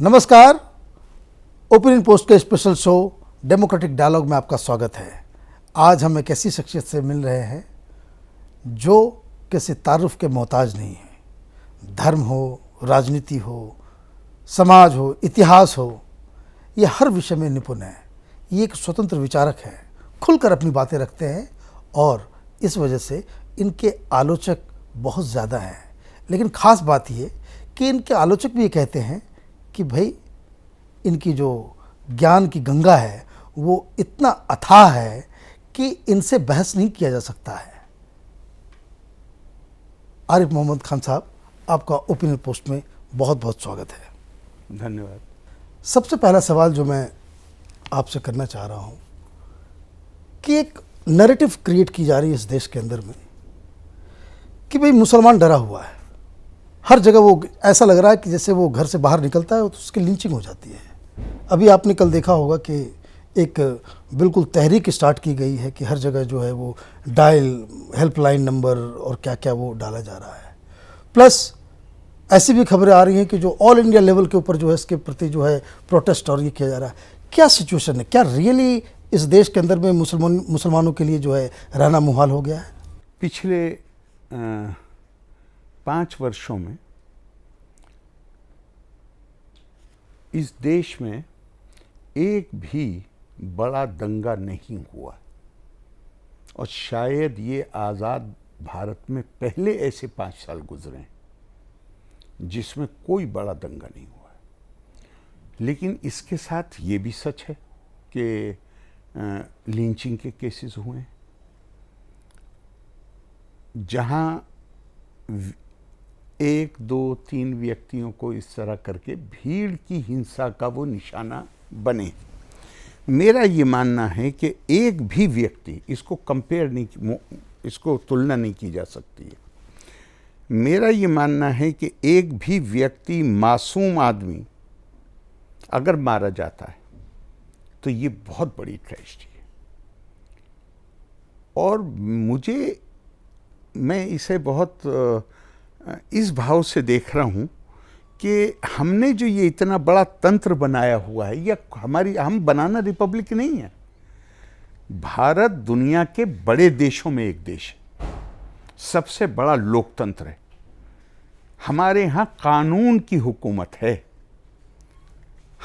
नमस्कार। Opinion post के special show democratic dialogue में आपका स्वागत है। आज हम एक ऐसी शख्सियत से मिल रहे हैं जो किसी तारुफ के मोहताज नहीं है। धर्म हो, राजनीति हो, समाज हो, इतिहास हो, ये हर विषय में निपुण है। ये एक स्वतंत्र विचारक है, खुलकर अपनी बातें रखते हैं और इस वजह से इनके आलोचक बहुत ज़्यादा हैं। लेकिन ख़ास बात ये कि इनके आलोचक भी ये कहते हैं कि भाई इनकी जो ज्ञान की गंगा है वो इतना अथाह है कि इनसे बहस नहीं किया जा सकता है। आरिफ मोहम्मद खान साहब, आपका ओपिनियन पोस्ट में बहुत बहुत स्वागत है। धन्यवाद। सबसे पहला सवाल जो मैं आपसे करना चाह रहा हूँ कि एक नैरेटिव क्रिएट की जा रही है इस देश के अंदर में कि भाई मुसलमान डरा हुआ है। हर जगह वो ऐसा लग रहा है कि जैसे वो घर से बाहर निकलता है तो उसकी लिंचिंग हो जाती है। अभी आपने कल देखा होगा कि एक बिल्कुल तहरीक स्टार्ट की गई है कि हर जगह जो है वो डायल हेल्पलाइन नंबर और क्या क्या वो डाला जा रहा है। प्लस ऐसी भी खबरें आ रही हैं कि जो ऑल इंडिया लेवल के ऊपर जो है इसके प्रति जो है प्रोटेस्ट और ये किया जा रहा है। क्या सिचुएशन है? क्या रियली इस देश के अंदर में मुसलमानों के लिए जो है रहना मुहाल हो गया है? पिछले 5 वर्षों में इस देश में एक भी बड़ा दंगा नहीं हुआ और शायद ये आज़ाद भारत में पहले ऐसे 5 साल गुजरे हैं जिसमें कोई बड़ा दंगा नहीं हुआ है। लेकिन इसके साथ ये भी सच है कि लिंचिंग के केसेस हुए हैं, जहां 1, 2, 3 व्यक्तियों को इस तरह करके भीड़ की हिंसा का वो निशाना बने। मेरा ये मानना है कि एक भी व्यक्ति, इसको कंपेयर नहीं, इसको तुलना नहीं की जा सकती है। मेरा ये मानना है कि एक भी व्यक्ति, मासूम आदमी अगर मारा जाता है तो ये बहुत बड़ी ट्रेजेडी है। और मैं इसे बहुत इस भाव से देख रहा हूँ कि हमने जो ये इतना बड़ा तंत्र बनाया हुआ है, या हम बनाना रिपब्लिक नहीं है। भारत दुनिया के बड़े देशों में एक देश है, सबसे बड़ा लोकतंत्र है। हमारे यहाँ कानून की हुकूमत है।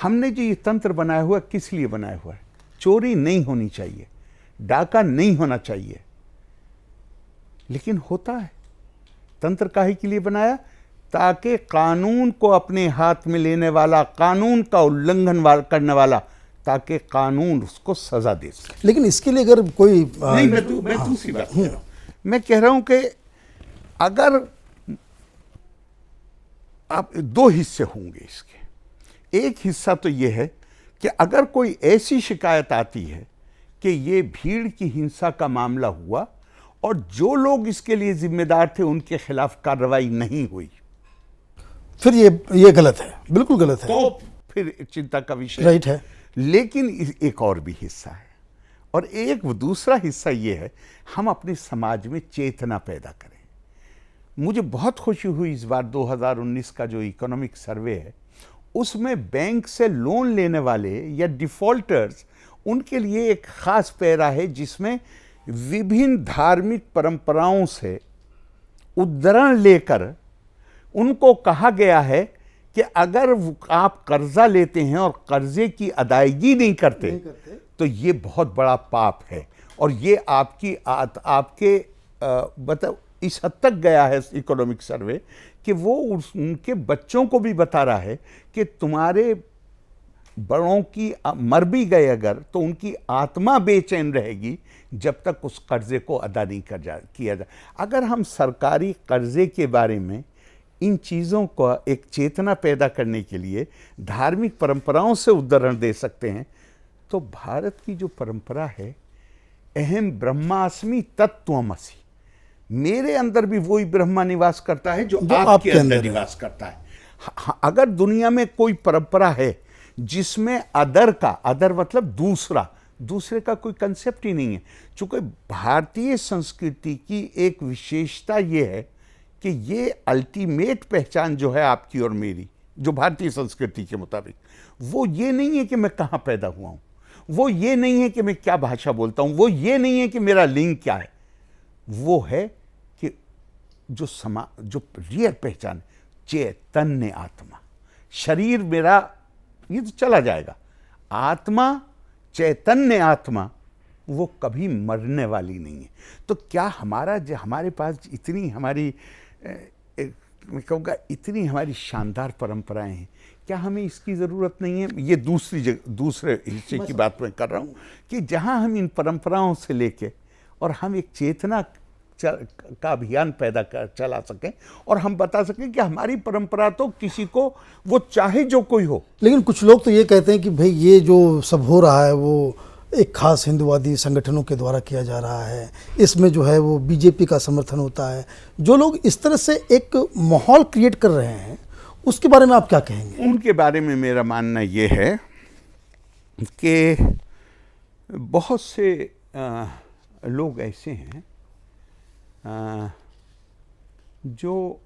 हमने जो ये तंत्र बनाया हुआ, किस लिए बनाया हुआ है? चोरी नहीं होनी चाहिए, डाका नहीं होना चाहिए, लेकिन होता है। तंत्र काहे के लिए बनाया? ताकि कानून को अपने हाथ में लेने वाला, कानून का उल्लंघन करने वाला, ताकि कानून उसको सजा दे सके। लेकिन इसके लिए अगर कोई नहीं, मैं दूसरी बात कह रहा हूं। मैं कह रहा हूं कि अगर आप 2 हिस्से होंगे इसके। एक हिस्सा तो यह है कि अगर कोई ऐसी शिकायत आती है कि ये भीड़ की हिंसा का मामला हुआ और जो लोग इसके लिए जिम्मेदार थे उनके खिलाफ कार्रवाई नहीं हुई, फिर ये गलत है, बिल्कुल गलत है, तो फिर चिंता का विषय राइट है। लेकिन एक और भी हिस्सा है, और एक दूसरा हिस्सा ये है, हम अपने समाज में चेतना पैदा करें। मुझे बहुत खुशी हुई इस बार 2019 का जो इकोनॉमिक सर्वे है, उसमें बैंक से लोन लेने वाले या डिफॉल्टर्स, उनके लिए एक खास पैरा है जिसमें विभिन्न धार्मिक परंपराओं से उद्धरण लेकर उनको कहा गया है कि अगर आप कर्जा लेते हैं और कर्जे की अदायगी नहीं करते तो ये बहुत बड़ा पाप है। और ये आपके इस हद तक गया है इकोनॉमिक सर्वे कि वो उनके बच्चों को भी बता रहा है कि तुम्हारे बड़ों की मर भी गए अगर, तो उनकी आत्मा बेचैन रहेगी जब तक उस कर्जे को अदा नहीं किया जाए। अगर हम सरकारी कर्जे के बारे में इन चीज़ों को एक चेतना पैदा करने के लिए धार्मिक परंपराओं से उदाहरण दे सकते हैं, तो भारत की जो परंपरा है, अहम ब्रह्मास्मि तत्त्वमसि, मेरे अंदर भी वही ब्रह्मा निवास करता है जो आपके अंदर निवास करता है। अगर दुनिया में कोई परंपरा है जिसमें अदर मतलब दूसरे का कोई कंसेप्ट ही नहीं है, चूंकि भारतीय संस्कृति की एक विशेषता यह है कि ये अल्टीमेट पहचान जो है आपकी और मेरी, जो भारतीय संस्कृति के मुताबिक, वो ये नहीं है कि मैं कहाँ पैदा हुआ हूँ, वो ये नहीं है कि मैं क्या भाषा बोलता हूँ, वो ये नहीं है कि मेरा लिंग क्या है, वो है कि जो रियल पहचान, चैतन्य आत्मा। शरीर मेरा ये तो चला जाएगा, आत्मा, चैतन्य आत्मा वो कभी मरने वाली नहीं है। तो क्या हमारे पास इतनी मैं कहूँगा इतनी हमारी शानदार परंपराएं हैं, क्या हमें इसकी ज़रूरत नहीं है? ये दूसरे हिस्से की बात मैं कर रहा हूँ कि जहाँ हम इन परंपराओं से लेके और हम एक चेतना का अभियान चला सकें और हम बता सकें कि हमारी परंपरा तो किसी को, वो चाहे जो कोई हो। लेकिन कुछ लोग तो ये कहते हैं कि भाई ये जो सब हो रहा है वो एक खास हिंदुवादी संगठनों के द्वारा किया जा रहा है, इसमें जो है वो बीजेपी का समर्थन होता है। जो लोग इस तरह से एक माहौल क्रिएट कर रहे हैं, उसके बारे में आप क्या कहेंगे? उनके बारे में मेरा मानना ये है कि बहुत से लोग ऐसे हैं जो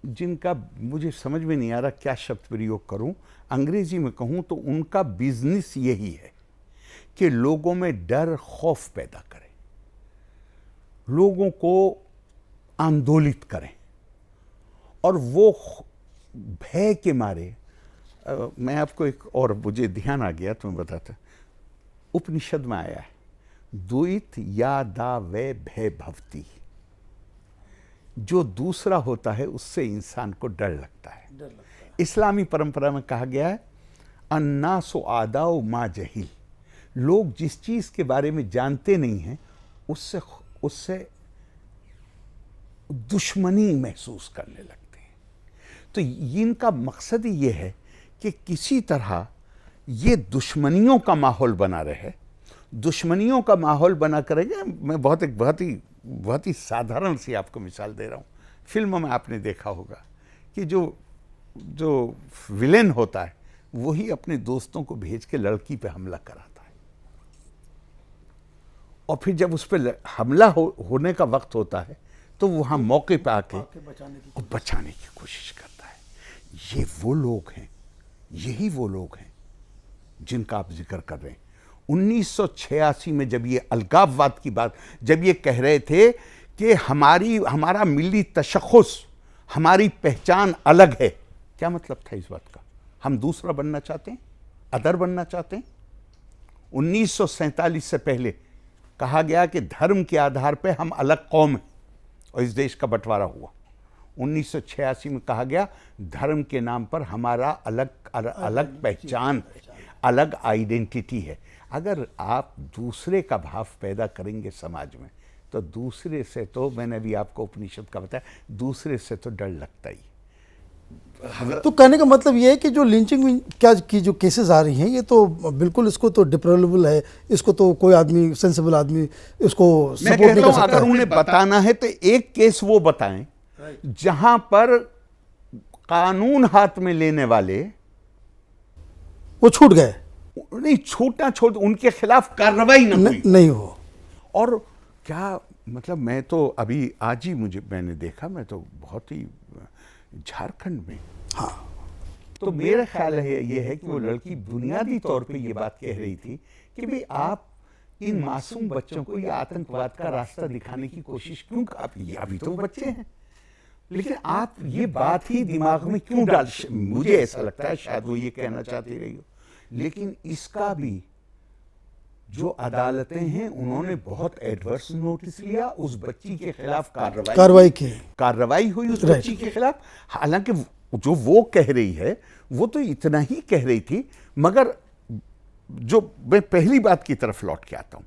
जिनका मुझे समझ में नहीं आ रहा क्या शब्द प्रयोग करूं, अंग्रेजी में कहूं तो उनका बिजनेस यही है कि लोगों में डर, खौफ पैदा करें, लोगों को आंदोलित करें, और वो भय के मारे मैं आपको एक और, मुझे ध्यान आ गया तो मैं बताता, उपनिषद में आया है, द्वैत या दा वे भय भवती, जो दूसरा होता है उससे इंसान को डर लगता है। इस्लामी परंपरा में कहा गया है अन्नासु आदाउ मा जहिल, लोग जिस चीज के बारे में जानते नहीं हैं उससे दुश्मनी महसूस करने लगते हैं। तो इनका मकसद ही ये है कि किसी तरह ये दुश्मनियों का माहौल बना रहे। दुश्मनियों का माहौल बना करेंगे। मैं बहुत ही साधारण सी आपको मिसाल दे रहा हूँ। फिल्मों में आपने देखा होगा कि जो विलेन होता है वही अपने दोस्तों को भेज के लड़की पे हमला कराता है, और फिर जब उस पर हमला होने का वक्त होता है तो वहाँ मौके पे आके बचाने की कोशिश करता है। ये वो लोग हैं, यही वो लोग हैं जिनका आप जिक्र कर रहे हैं। 1986 में जब ये अलगाववाद की बात, जब ये कह रहे थे कि हमारा मिली तशख़्ख़ुस, हमारी पहचान अलग है, क्या मतलब था इस बात का? हम दूसरा बनना चाहते हैं, अदर बनना चाहते हैं। 1947 से पहले कहा गया कि धर्म के आधार पर हम अलग कौम हैं और इस देश का बंटवारा हुआ। 1986 में कहा गया धर्म के नाम पर हमारा अलग पहचान, अलग आइडेंटिटी है। अगर आप दूसरे का भाव पैदा करेंगे समाज में तो दूसरे से, तो मैंने अभी आपको उपनिषद का बताया, दूसरे से तो डर लगता ही। तो कहने का मतलब ये है कि जो लिंचिंग क्या की जो केसेस आ रही हैं, ये तो बिल्कुल इसको तो डिप्लोरेबल है, इसको तो कोई आदमी, सेंसिबल आदमी इसको सपोर्ट नहीं कर सकता। अगर उन्हें बताना है तो एक केस वो बताएं जहां पर कानून हाथ में लेने वाले वो छूट गए, नहीं छूटना छोड़, उनके खिलाफ कार्रवाई नहीं हो। और क्या मतलब, मैं तो अभी आज ही मैंने देखा, मैं तो बहुत ही झारखंड में, हाँ, तो मेरा ख्याल है ये है कि वो लड़की बुनियादी तौर पे ये बात कह रही थी कि भाई आप इन मासूम बच्चों को ये आतंकवाद का रास्ता दिखाने की कोशिश क्यों, अभी तो बच्चे हैं, लेकिन आप ये बात ही दिमाग में क्यों डाल, मुझे ऐसा लगता है शायद वो ये कहना चाहती रही हो। लेकिन इसका भी जो अदालतें हैं उन्होंने बहुत एडवर्स नोटिस लिया, उस बच्ची के खिलाफ कार्रवाई हुई उस बच्ची के खिलाफ। हालांकि जो वो कह रही है वो तो इतना ही कह रही थी, मगर जो मैं पहली बात की तरफ लौट के आता हूं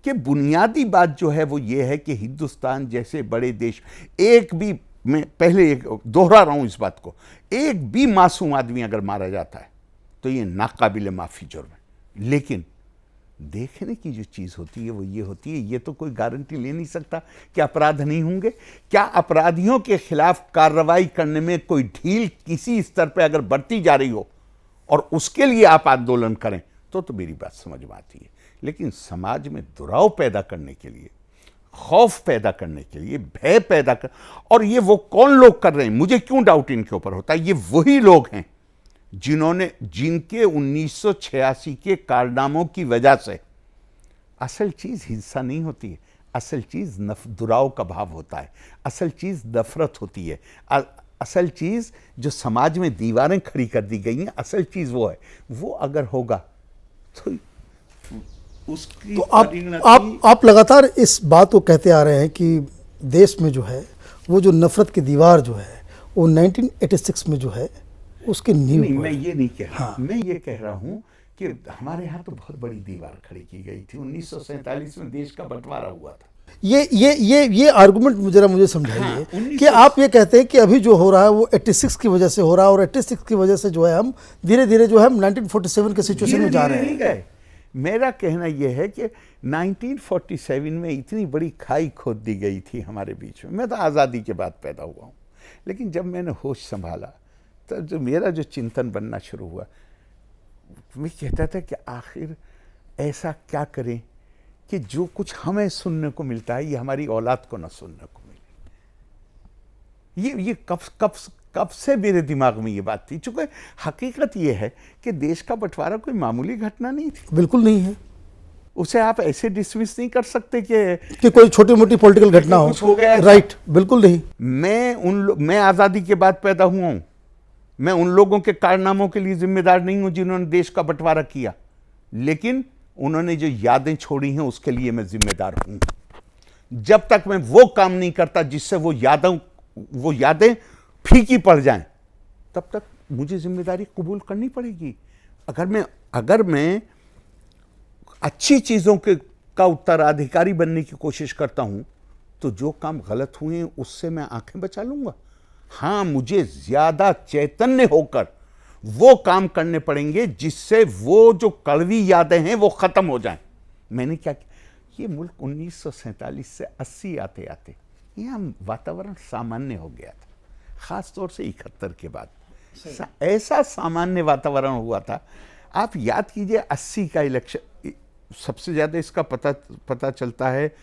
कि बुनियादी बात जो है वो ये है कि हिंदुस्तान जैसे बड़े देश, एक भी, मैं पहले एक दोहरा रहा हूं इस बात को, एक भी मासूम आदमी अगर मारा जाता है तो ये नाकाबिले माफी जुर्म है। लेकिन देखने की जो चीज होती है वो ये होती है, ये तो कोई गारंटी ले नहीं सकता कि अपराध नहीं होंगे। क्या अपराधियों के खिलाफ कार्रवाई करने में कोई ढील किसी स्तर पे अगर बढ़ती जा रही हो और उसके लिए आप आंदोलन करें तो मेरी बात समझ में आती है। लेकिन समाज में दुराव पैदा करने के लिए, खौफ पैदा करने के लिए, भय पैदा कर, और ये वो कौन लोग कर रहे हैं, मुझे क्यों डाउट इनके ऊपर होता है, ये वही लोग हैं जिनके 1986 के कारनामों की वजह से, असल चीज हिंसा नहीं होती है, असल चीज दुराव का भाव होता है, असल चीज नफरत होती है, असल चीज जो समाज में दीवारें खड़ी कर दी गई हैं, असल चीज वो है। वो अगर होगा तो उसकी तो आप लगातार इस बात को कहते आ रहे हैं कि देश में जो है वो जो नफरत की दीवार जो है वो 1986 में जो है उसकी नींव नहीं, मैं ये नहीं कह रहा। हाँ। मैं ये कह रहा हूँ कि हमारे यहाँ तो बहुत बड़ी दीवार खड़ी की गई थी। 1947 में देश का बंटवारा हुआ था। ये आर्गुमेंट मुझे समझाइए। हाँ, कि आप ये कहते हैं कि अभी जो हो रहा है वो 86 की वजह से हो रहा है, और 86 की वजह से जो है हम धीरे धीरे जो है हम 1947 के सिचुएशन में जा रहे हैं। मेरा कहना यह है कि 1947 में इतनी बड़ी खाई खोद दी गई थी हमारे बीच में। मैं तो आज़ादी के बाद पैदा हुआ हूँ, लेकिन जब मैंने होश संभाला तो जो मेरा जो चिंतन बनना शुरू हुआ, मैं कहता था कि आखिर ऐसा क्या करें कि जो कुछ हमें सुनने को मिलता है ये हमारी औलाद को ना सुनने को मिले। ये कब से मेरे दिमाग में ये बात थी। चूंकि हकीकत ये है कि देश का बंटवारा कोई मामूली घटना नहीं थी। बिल्कुल नहीं है। उसे आप ऐसे डिसमिस नहीं कर सकते कि कोई छोटी मोटी पॉलिटिकल घटना हो गया। राइट, बिल्कुल नहीं। मैं आज़ादी के बाद पैदा हुआ हूं। मैं उन लोगों के कारनामों के लिए जिम्मेदार नहीं हूं जिन्होंने देश का बंटवारा किया, लेकिन उन्होंने जो यादें छोड़ी हैं उसके लिए मैं जिम्मेदार हूं। जब तक मैं वो काम नहीं करता जिससे वो यादें फीकी पड़ जाएं, तब तक मुझे जिम्मेदारी कबूल करनी पड़ेगी। अगर मैं अच्छी चीजों का उत्तराधिकारी बनने की कोशिश करता हूं तो जो काम गलत हुए हैं उससे मैं आंखें बचा लूंगा। हाँ, मुझे ज्यादा चैतन्य होकर वो काम करने पड़ेंगे जिससे वो जो कड़वी यादें हैं वो खत्म हो जाएं। मैंने क्या किया, ये मुल्क 1947 से 80 आते आते यहाँ वातावरण सामान्य हो गया था, खास तौर से 71 के बाद ऐसा सामान्य वातावरण हुआ था। आप याद कीजिए 80 का इलेक्शन, सबसे ज्यादा इसका पता चलता है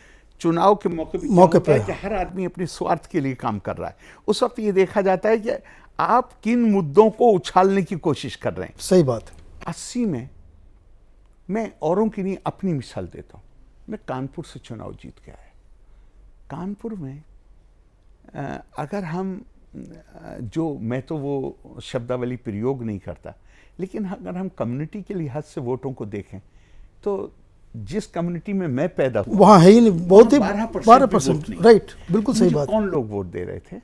चुनाव के मौके पे कि हर आदमी अपने स्वार्थ के लिए काम कर रहा है। उस वक्त ये देखा जाता है कि आप किन मुद्दों को उछालने की कोशिश कर रहे हैं। सही बात है। 80 में मैं औरों की नहीं अपनी मिसाल देता हूं। मैं कानपुर से चुनाव जीत के आया। कानपुर में अगर हम मैं तो वो शब्दावली प्रयोग नहीं करता, लेकिन अगर हम कम्युनिटी के लिहाज से वोटों को देखें तो जिस कम्युनिटी में मैं पैदा हुआ वहाँ है ही नहीं, बहुत ही 12%। राइट, बिल्कुल सही बात। कौन लोग वोट दे रहे थे?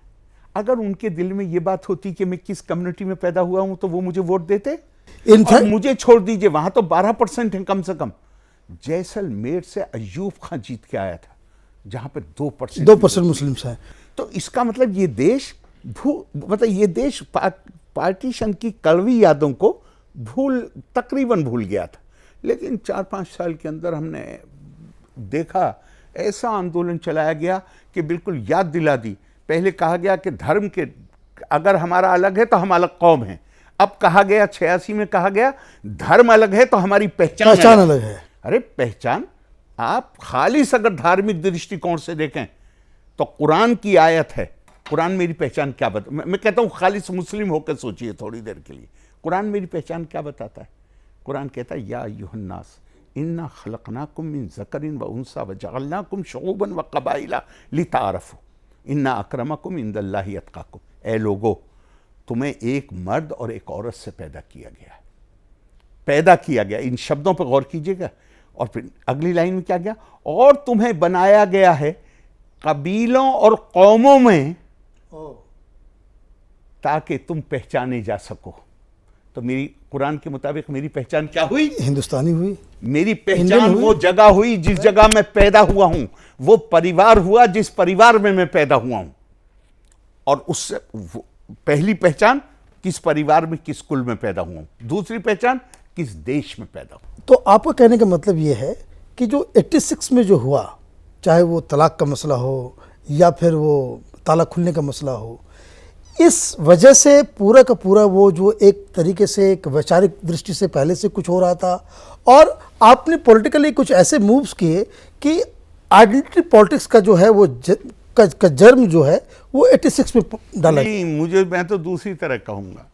अगर उनके दिल में ये बात होती कि मैं किस कम्युनिटी में पैदा हुआ हूं तो वो मुझे वोट देते। और मुझे छोड़ दीजिए, वहां तो 12% है कम से कम। जैसलमेर से अय्यूब खान जीत के आया था जहां पे 2% मुस्लिम्स हैं। तो इसका मतलब ये देश पार्टीशन की कड़वी यादों को तकरीबन भूल गया था। लेकिन 4-5 साल के अंदर हमने देखा ऐसा आंदोलन चलाया गया कि बिल्कुल याद दिला दी। पहले कहा गया कि धर्म के अगर हमारा अलग है तो हम अलग कौम हैं। अब कहा गया 86 में कहा गया धर्म अलग है तो हमारी पहचान अलग है। अरे पहचान आप खालिस अगर धार्मिक दृष्टिकोण से देखें तो कुरान की आयत है। कुरान मेरी पहचान क्या मैं कहता हूं खालिस मुस्लिम होकर सोचिए थोड़ी देर के लिए। कुरान मेरी पहचान क्या बताता है? कुरान कहता है या अय्युहन्नास इन्ना खलकनाकुम मिन ज़करिन व उन्सा व जअलनाकुम शुऊबन व क़बाइला लिताअरफू इन्ना अक्रमकुम इंदल्लाहि अत्क़ाकुम। ए लोगो, तुम्हें एक मर्द और एक औरत से पैदा किया गया। इन शब्दों पर गौर कीजिएगा। और फिर अगली लाइन में क्या गया? और तुम्हें बनाया गया है कबीलों और कौमों में ताकि तुम पहचाने जा सको। तो मेरी कुरान के मुताबिक मेरी पहचान क्या हुई? हिंदुस्तानी हुई। मेरी पहचान वो जगह हुई जिस जगह मैं पैदा हुआ हूं, वो परिवार हुआ जिस परिवार में मैं पैदा हुआ हूं। और उससे पहली पहचान किस परिवार में किस कुल में पैदा हुआ हूं, दूसरी पहचान किस देश में पैदा हुआ। तो आपका कहने का मतलब ये है कि जो 86 में जो हुआ, चाहे वो तलाक का मसला हो या फिर वो ताला खुलने का मसला हो, इस वजह से पूरा का पूरा वो जो एक तरीके से एक वैचारिक दृष्टि से पहले से कुछ हो रहा था और आपने पॉलिटिकली कुछ ऐसे मूव्स किए कि आइडेंटिटी पॉलिटिक्स का जो है वो का जन्म जो है वो 86 में डाला गया। नहीं, मैं तो दूसरी तरह कहूंगा,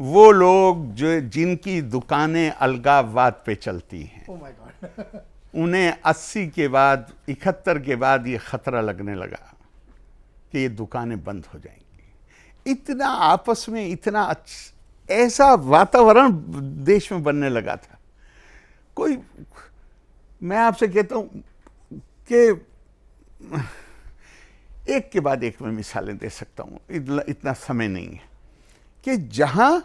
वो लोग जो जिनकी दुकानें अलगाववाद पे चलती हैं, Oh my God। उन्हें 80 के बाद 71 के बाद ये खतरा लगने लगा कि ये दुकानें बंद हो जाएंगी। इतना आपस में इतना ऐसा वातावरण देश में बनने लगा था। मैं आपसे कहता हूं कि एक के बाद एक मैं मिसालें दे सकता हूं, इतना समय नहीं है, कि जहां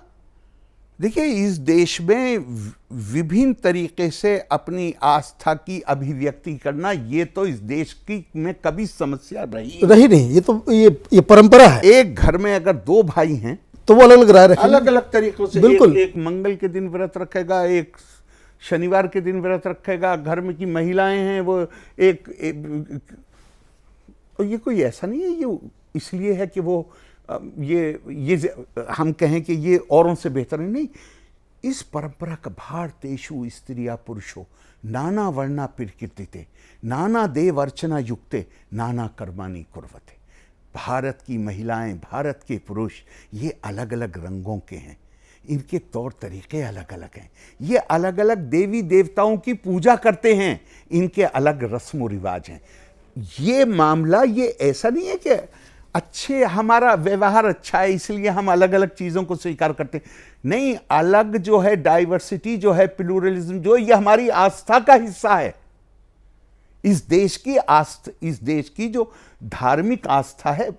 देखिए इस देश में विभिन्न तरीके से अपनी आस्था की अभिव्यक्ति करना, ये तो इस देश की में कभी समस्या रही नहीं। ये तो ये परंपरा है। एक घर में अगर 2 भाई हैं तो वो अलग अलग राय रखेंगे, अलग अलग तरीकों से। बिल्कुल। एक मंगल के दिन व्रत रखेगा, एक शनिवार के दिन व्रत रखेगा, घर में की महिलाएं हैं वो और ये कोई ऐसा नहीं है ये इसलिए है कि वो ये हम कहें कि ये औरों से बेहतर है, नहीं। इस परंपरा का भारतेषु स्त्रिया पुरुषो नाना वर्णा प्रकृतिते नाना देव अर्चना युक्ते नाना कर्माणि कुर्वते। भारत की महिलाएं, भारत के पुरुष, ये अलग अलग रंगों के हैं, इनके तौर तरीके अलग अलग हैं, ये अलग अलग देवी देवताओं की पूजा करते हैं, इनके अलग रस्म रिवाज हैं। ये मामला ये ऐसा नहीं है कि अच्छे हमारा व्यवहार अच्छा है इसलिए हम अलग अलग चीज़ों को स्वीकार करते हैं, नहीं। अलग जो है डाइवर्सिटी जो है, प्लूरलिज्म जो है, ये हमारी आस्था का हिस्सा है। इस देश की जो धार्मिक आस्था है,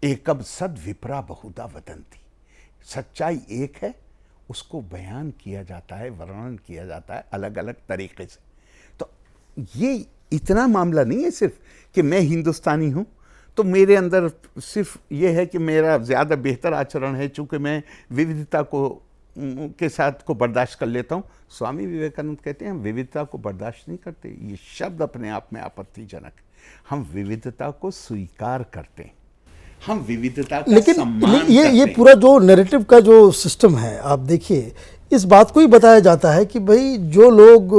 एकम सद विप्रा बहुधा वदंती, सच्चाई एक है, उसको बयान किया जाता है, वर्णन किया जाता है अलग अलग तरीके से। तो ये इतना मामला नहीं है सिर्फ कि मैं हिंदुस्तानी हूं तो मेरे अंदर सिर्फ ये है कि मेरा ज़्यादा बेहतर आचरण है, चूँकि मैं विविधता के साथ को बर्दाश्त कर लेता हूँ। स्वामी विवेकानंद कहते हैं हम विविधता को बर्दाश्त नहीं करते, ये शब्द अपने आप में आपत्तिजनक है। हम विविधता को स्वीकार करते हैं, हम विविधता का सम्मान करते हैं। ये पूरा जो नैरेटिव का जो सिस्टम है, आप देखिए इस बात को ही बताया जाता है कि भाई जो लोग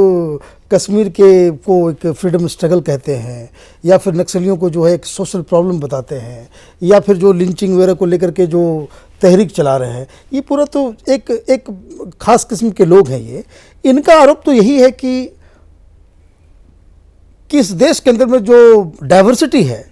कश्मीर को एक फ्रीडम स्ट्रगल कहते हैं, या फिर नक्सलियों को जो है एक सोशल प्रॉब्लम बताते हैं, या फिर जो लिंचिंग वगैरह को लेकर के जो तहरीक चला रहे हैं, ये पूरा तो एक खास किस्म के लोग हैं। ये इनका आरोप तो यही है कि इस देश के अंदर में जो डाइवर्सिटी है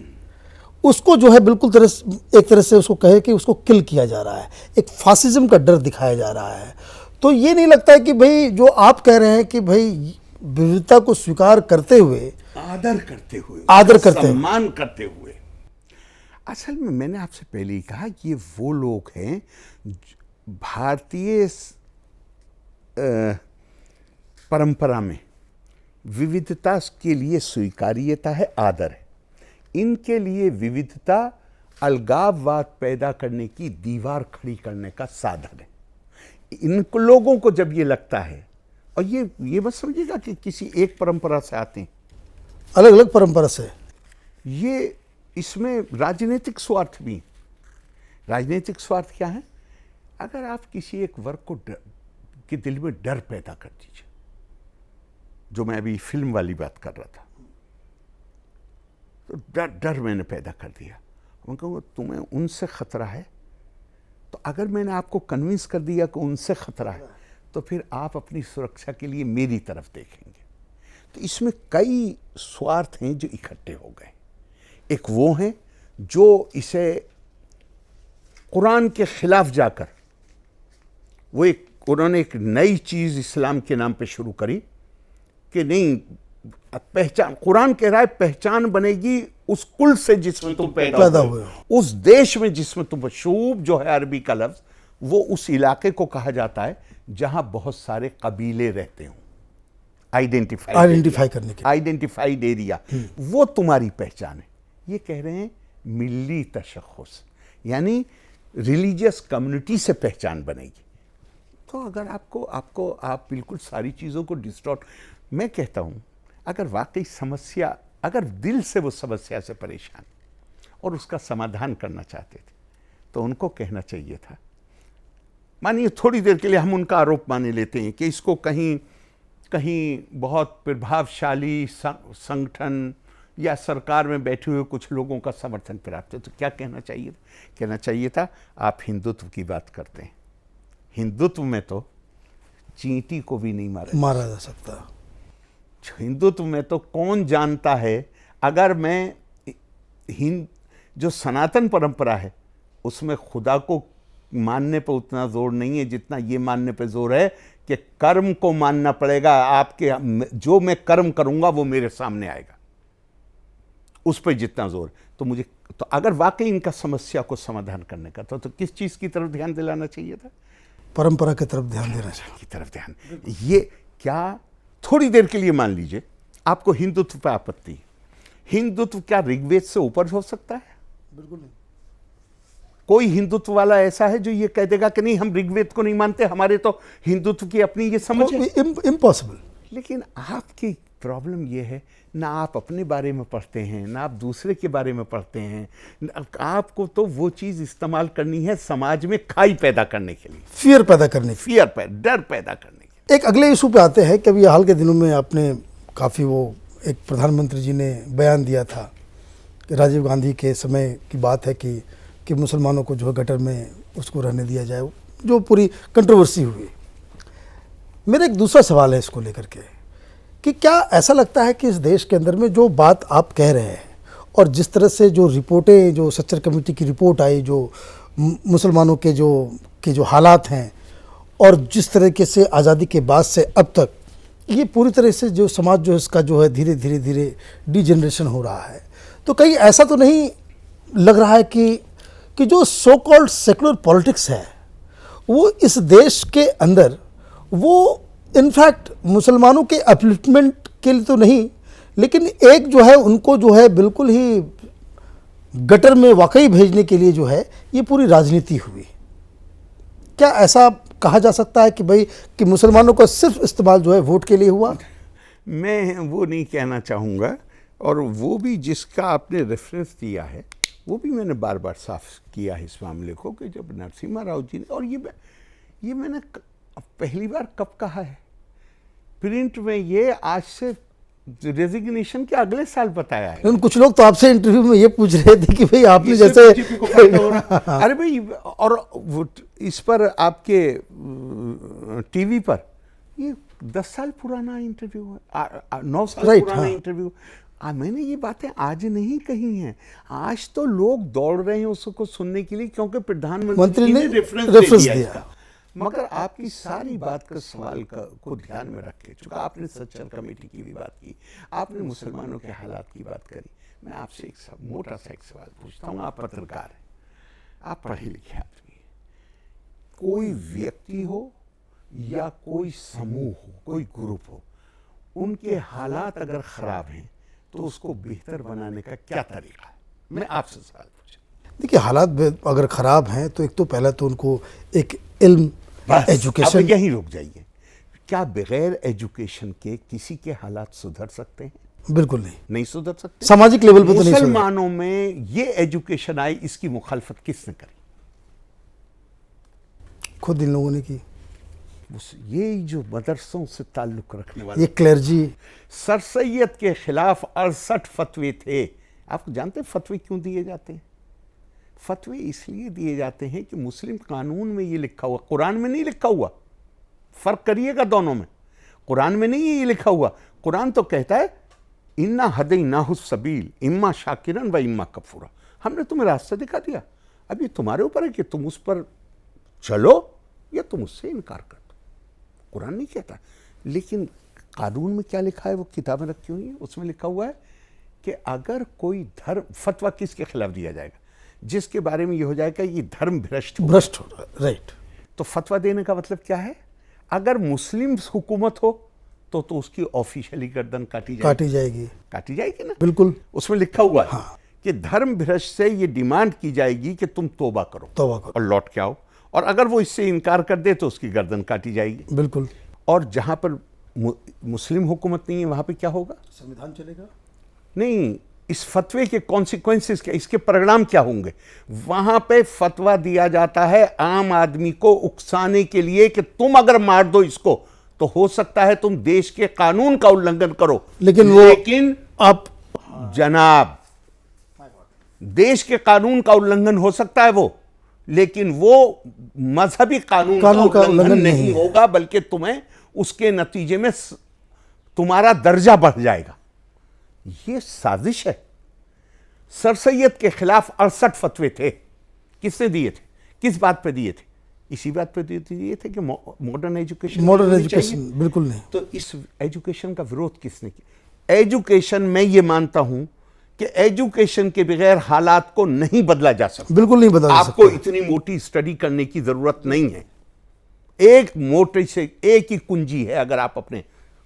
उसको जो है बिल्कुल एक तरह से उसको कहे कि उसको किल किया जा रहा है, एक फासिज्म का डर दिखाया जा रहा है। तो ये नहीं लगता है कि भाई जो आप कह रहे हैं कि भाई विविधता को स्वीकार करते हुए, आदर करते हुए, सम्मान करते हुए, असल में मैंने आपसे पहले ही कहा कि ये वो लोग हैं, भारतीय परंपरा में विविधता के लिए स्वीकार्यता है, आदर है। इनके लिए विविधता अलगाववाद पैदा करने की दीवार खड़ी करने का साधन है। इन लोगों को जब ये लगता है, और ये मत समझिएगा कि किसी एक परंपरा से आते हैं, अलग अलग परंपरा से, ये इसमें राजनीतिक स्वार्थ भी। राजनीतिक स्वार्थ क्या है? अगर आप किसी एक वर्ग को के दिल में डर पैदा कर दीजिए, जो मैं अभी फिल्म वाली बात कर रहा था, तो डर मैंने पैदा कर दिया। मैं कहूँगा तुम्हें उनसे खतरा है, तो अगर मैंने आपको कन्विंस कर दिया कि उनसे खतरा है, तो फिर आप अपनी सुरक्षा के लिए मेरी तरफ देखेंगे। तो इसमें कई स्वार्थ हैं जो इकट्ठे हो गए। एक वो हैं जो इसे कुरान के खिलाफ जाकर उन्होंने एक नई चीज़ इस्लाम के नाम पे शुरू करी कि नहीं, पहचान, कुरान कह रहा है पहचान बनेगी उस कुल से जिसमें तुम पैदा हुए, उस देश में जिसमें तुम, शूब जो है अरबी का लफ्ज़, वो उस इलाके को कहा जाता है जहां बहुत सारे कबीले रहते हों। आइडेंटिफाई करने के, आइडेंटिफाइड एरिया, वो तुम्हारी पहचान है। ये कह रहे हैं मिल्ली तशख़्ख़ुस, यानी रिलीजियस कम्युनिटी से पहचान बनेगी। तो अगर आप बिल्कुल सारी चीज़ों को डिस्टॉर्ट, मैं कहता हूँ अगर वाकई समस्या, अगर दिल से वो समस्या से परेशान और उसका समाधान करना चाहते थे, तो उनको कहना चाहिए था। मानिए थोड़ी देर के लिए हम उनका आरोप माने लेते हैं कि इसको कहीं कहीं बहुत प्रभावशाली संगठन या सरकार में बैठे हुए कुछ लोगों का समर्थन प्राप्त है, तो क्या कहना चाहिए? कहना चाहिए था आप हिंदुत्व की बात करते हैं। हिंदुत्व में तो चींटी को भी नहीं मारा जा सकता। हिंदुत्व में तो कौन जानता है, अगर मैं जो सनातन परंपरा है उसमें खुदा को मानने पर उतना जोर नहीं है जितना ये मानने पर जोर है कि कर्म को मानना पड़ेगा। आपके जो मैं कर्म करूंगा वो मेरे सामने आएगा, उस पर जितना जोर। तो मुझे तो अगर वाकई इनका समस्या को समाधान करने का तो किस चीज की तरफ ध्यान दिलाना चाहिए था? परंपरा की तरफ ध्यान देना चाहिए। की तरफ ध्यान। ये क्या थोड़ी देर के लिए मान लीजिए आपको हिंदुत्व पर आपत्ति, हिंदुत्व क्या ऋग्वेद से ऊपर हो सकता है? बिल्कुल नहीं। कोई हिंदुत्व वाला ऐसा है जो ये कह देगा कि नहीं हम ऋग्वेद को नहीं मानते, हमारे तो हिंदुत्व की अपनी ये समझ है? इम्पॉसिबल। लेकिन आपकी प्रॉब्लम ये है, ना आप अपने बारे में पढ़ते हैं, ना आप दूसरे के बारे में पढ़ते हैं। आपको तो वो चीज इस्तेमाल करनी है समाज में खाई पैदा करने के लिए, फियर पैदा करने, डर पैदा करने के लिए। एक अगले इशू पे आते हैं कि अभी हाल के दिनों में आपने काफ़ी वो एक प्रधानमंत्री जी ने बयान दिया था कि राजीव गांधी के समय की बात है कि मुसलमानों को जो है गटर में उसको रहने दिया जाए, जो पूरी कंट्रोवर्सी हुई। मेरा एक दूसरा सवाल है इसको लेकर के कि क्या ऐसा लगता है कि इस देश के अंदर में जो बात आप कह रहे हैं और जिस तरह से जो रिपोर्टें, जो सच्चर कमेटी की रिपोर्ट आई, जो मुसलमानों के जो हालात हैं और जिस तरीके से आज़ादी के बाद से अब तक ये पूरी तरह से जो समाज जो इसका जो है धीरे धीरे डिजेनरेशन हो रहा है, तो कहीं ऐसा तो नहीं लग रहा है कि जो सो कॉल्ड सेकुलर पॉलिटिक्स है वो इस देश के अंदर वो इनफैक्ट मुसलमानों के अपलिफ्टमेंट के लिए तो नहीं, लेकिन एक जो है उनको जो है बिल्कुल ही गटर में वाकई भेजने के लिए जो है ये पूरी राजनीति हुई? क्या ऐसा कहा जा सकता है कि भाई कि मुसलमानों का सिर्फ इस्तेमाल जो है वोट के लिए हुआ? मैं वो नहीं कहना चाहूँगा, और वो भी जिसका आपने रेफरेंस दिया है वो भी मैंने बार बार साफ किया है इस मामले को कि जब नरसिम्हा राव जी ने, और ये मैंने पहली बार कब कहा है प्रिंट में, ये आज से रेजिग्नेशन के अगले साल बताया है। कुछ लोग तो आपसे इंटरव्यू में ये पूछ रहे थे कि भाई आपने जैसे अरे भाई, और इस पर आपके टीवी पर ये 10 साल पुराना इंटरव्यू है, 9 साल पुराना इंटरव्यू। मैंने ये बातें आज नहीं कही हैं, आज तो लोग दौड़ रहे हैं उसको सुनने के लिए क्योंकि प्रधानमंत्री ने रेफरेंस दिया। मगर आपकी सारी बात का सवाल को ध्यान में रख के, चूंकि आपने सच्चर कमेटी की भी बात की, आपने मुसलमानों के हालात की बात करी, मैं आपसे एक मोटा सा एक सवाल पूछता हूँ। आप पत्रकार हैं, आप पढ़े लिखे आदमी हैं, कोई व्यक्ति हो या कोई समूह हो, कोई ग्रुप हो, उनके हालात अगर खराब हैं तो उसको बेहतर बनाने का क्या तरीका है? मैं आपसे सवाल पूछूं। देखिए, हालात अगर ख़राब हैं तो एक तो पहला तो उनको एक इल्म, एजुकेशन। अब यहीं रुक जाइए, क्या बगैर एजुकेशन के किसी के हालात सुधर सकते हैं? बिल्कुल नहीं सुधर सकते। सामाजिक लेवल पे तो नहीं। मुसलमानों में ये एजुकेशन आई, इसकी मुखालफत किसने करी? खुद इन लोगों ने की। ये जो मदरसों से ताल्लुक रखने वाले, ये क्लर्जी, सर सैयद के खिलाफ 68 फतवे थे। आप जानते हैं फतवे क्यों दिए जाते हैं? फतवे इसलिए दिए जाते हैं कि मुस्लिम कानून में ये लिखा हुआ, कुरान में नहीं लिखा हुआ, फर्क करिएगा दोनों में। कुरान में नहीं है ये लिखा हुआ, कुरान तो कहता है इन्ना हदैनाहुस सबील इम्मा शाकिरन व इम्मा कफूरा, हमने तुम्हें रास्ता दिखा दिया, अब ये तुम्हारे ऊपर है कि तुम उस पर चलो या तुम उससे इनकार कर दो। कुरान नहीं कहता, लेकिन कानून में क्या लिखा है, वो किताबें रखी हुई हैं, उसमें लिखा हुआ है कि अगर कोई धर्म, फतवा किसके खिलाफ दिया जाएगा? जिसके बारे में ये हो जाएगा ये धर्म भ्रष्ट हो रहा है, राइट। तो फतवा देने का मतलब क्या है? अगर मुस्लिम हुकूमत हो तो उसकी ऑफिशियली गर्दन काटी जाएगी ना, बिल्कुल। उसमें लिखा हुआ है कि धर्म भ्रष्ट से ये डिमांड की जाएगी कि तुम तौबा करो और लौट के आओ, और अगर वो इससे इनकार कर दे तो उसकी गर्दन काटी जाएगी। बिल्कुल। और जहां पर मुस्लिम हुकूमत नहीं है वहां पे क्या होगा? संविधान चलेगा? नहीं, इस फतवे के कॉन्सिक्वेंसेस क्या, इसके परिणाम क्या होंगे? वहां पे फतवा दिया जाता है आम आदमी को उकसाने के लिए कि तुम अगर मार दो इसको तो हो सकता है तुम देश के कानून का उल्लंघन करो, लेकिन आप जनाब, देश के कानून का उल्लंघन हो सकता है वो, लेकिन वो मजहबी कानून का उल्लंघन नहीं होगा, बल्कि तुम्हें उसके नतीजे में तुम्हारा दर्जा बढ़ जाएगा। ये साजिश है। सर सैयद के खिलाफ 68 फतवे थे। किसने दिए थे? किस बात पे दिए थे? इसी बात पे दिए थे कि मॉडर्न एजुकेशन बिल्कुल नहीं। तो इस एजुकेशन का विरोध किसने किया? एजुकेशन, मैं ये मानता हूं कि एजुकेशन के बगैर हालात को नहीं बदला जा सकता। बिल्कुल नहीं बदला जा सकता। आपको इतनी मोटी स्टडी करने की जरूरत नहीं है। एक मोटे से एक ही कुंजी है। अगर आप अपने,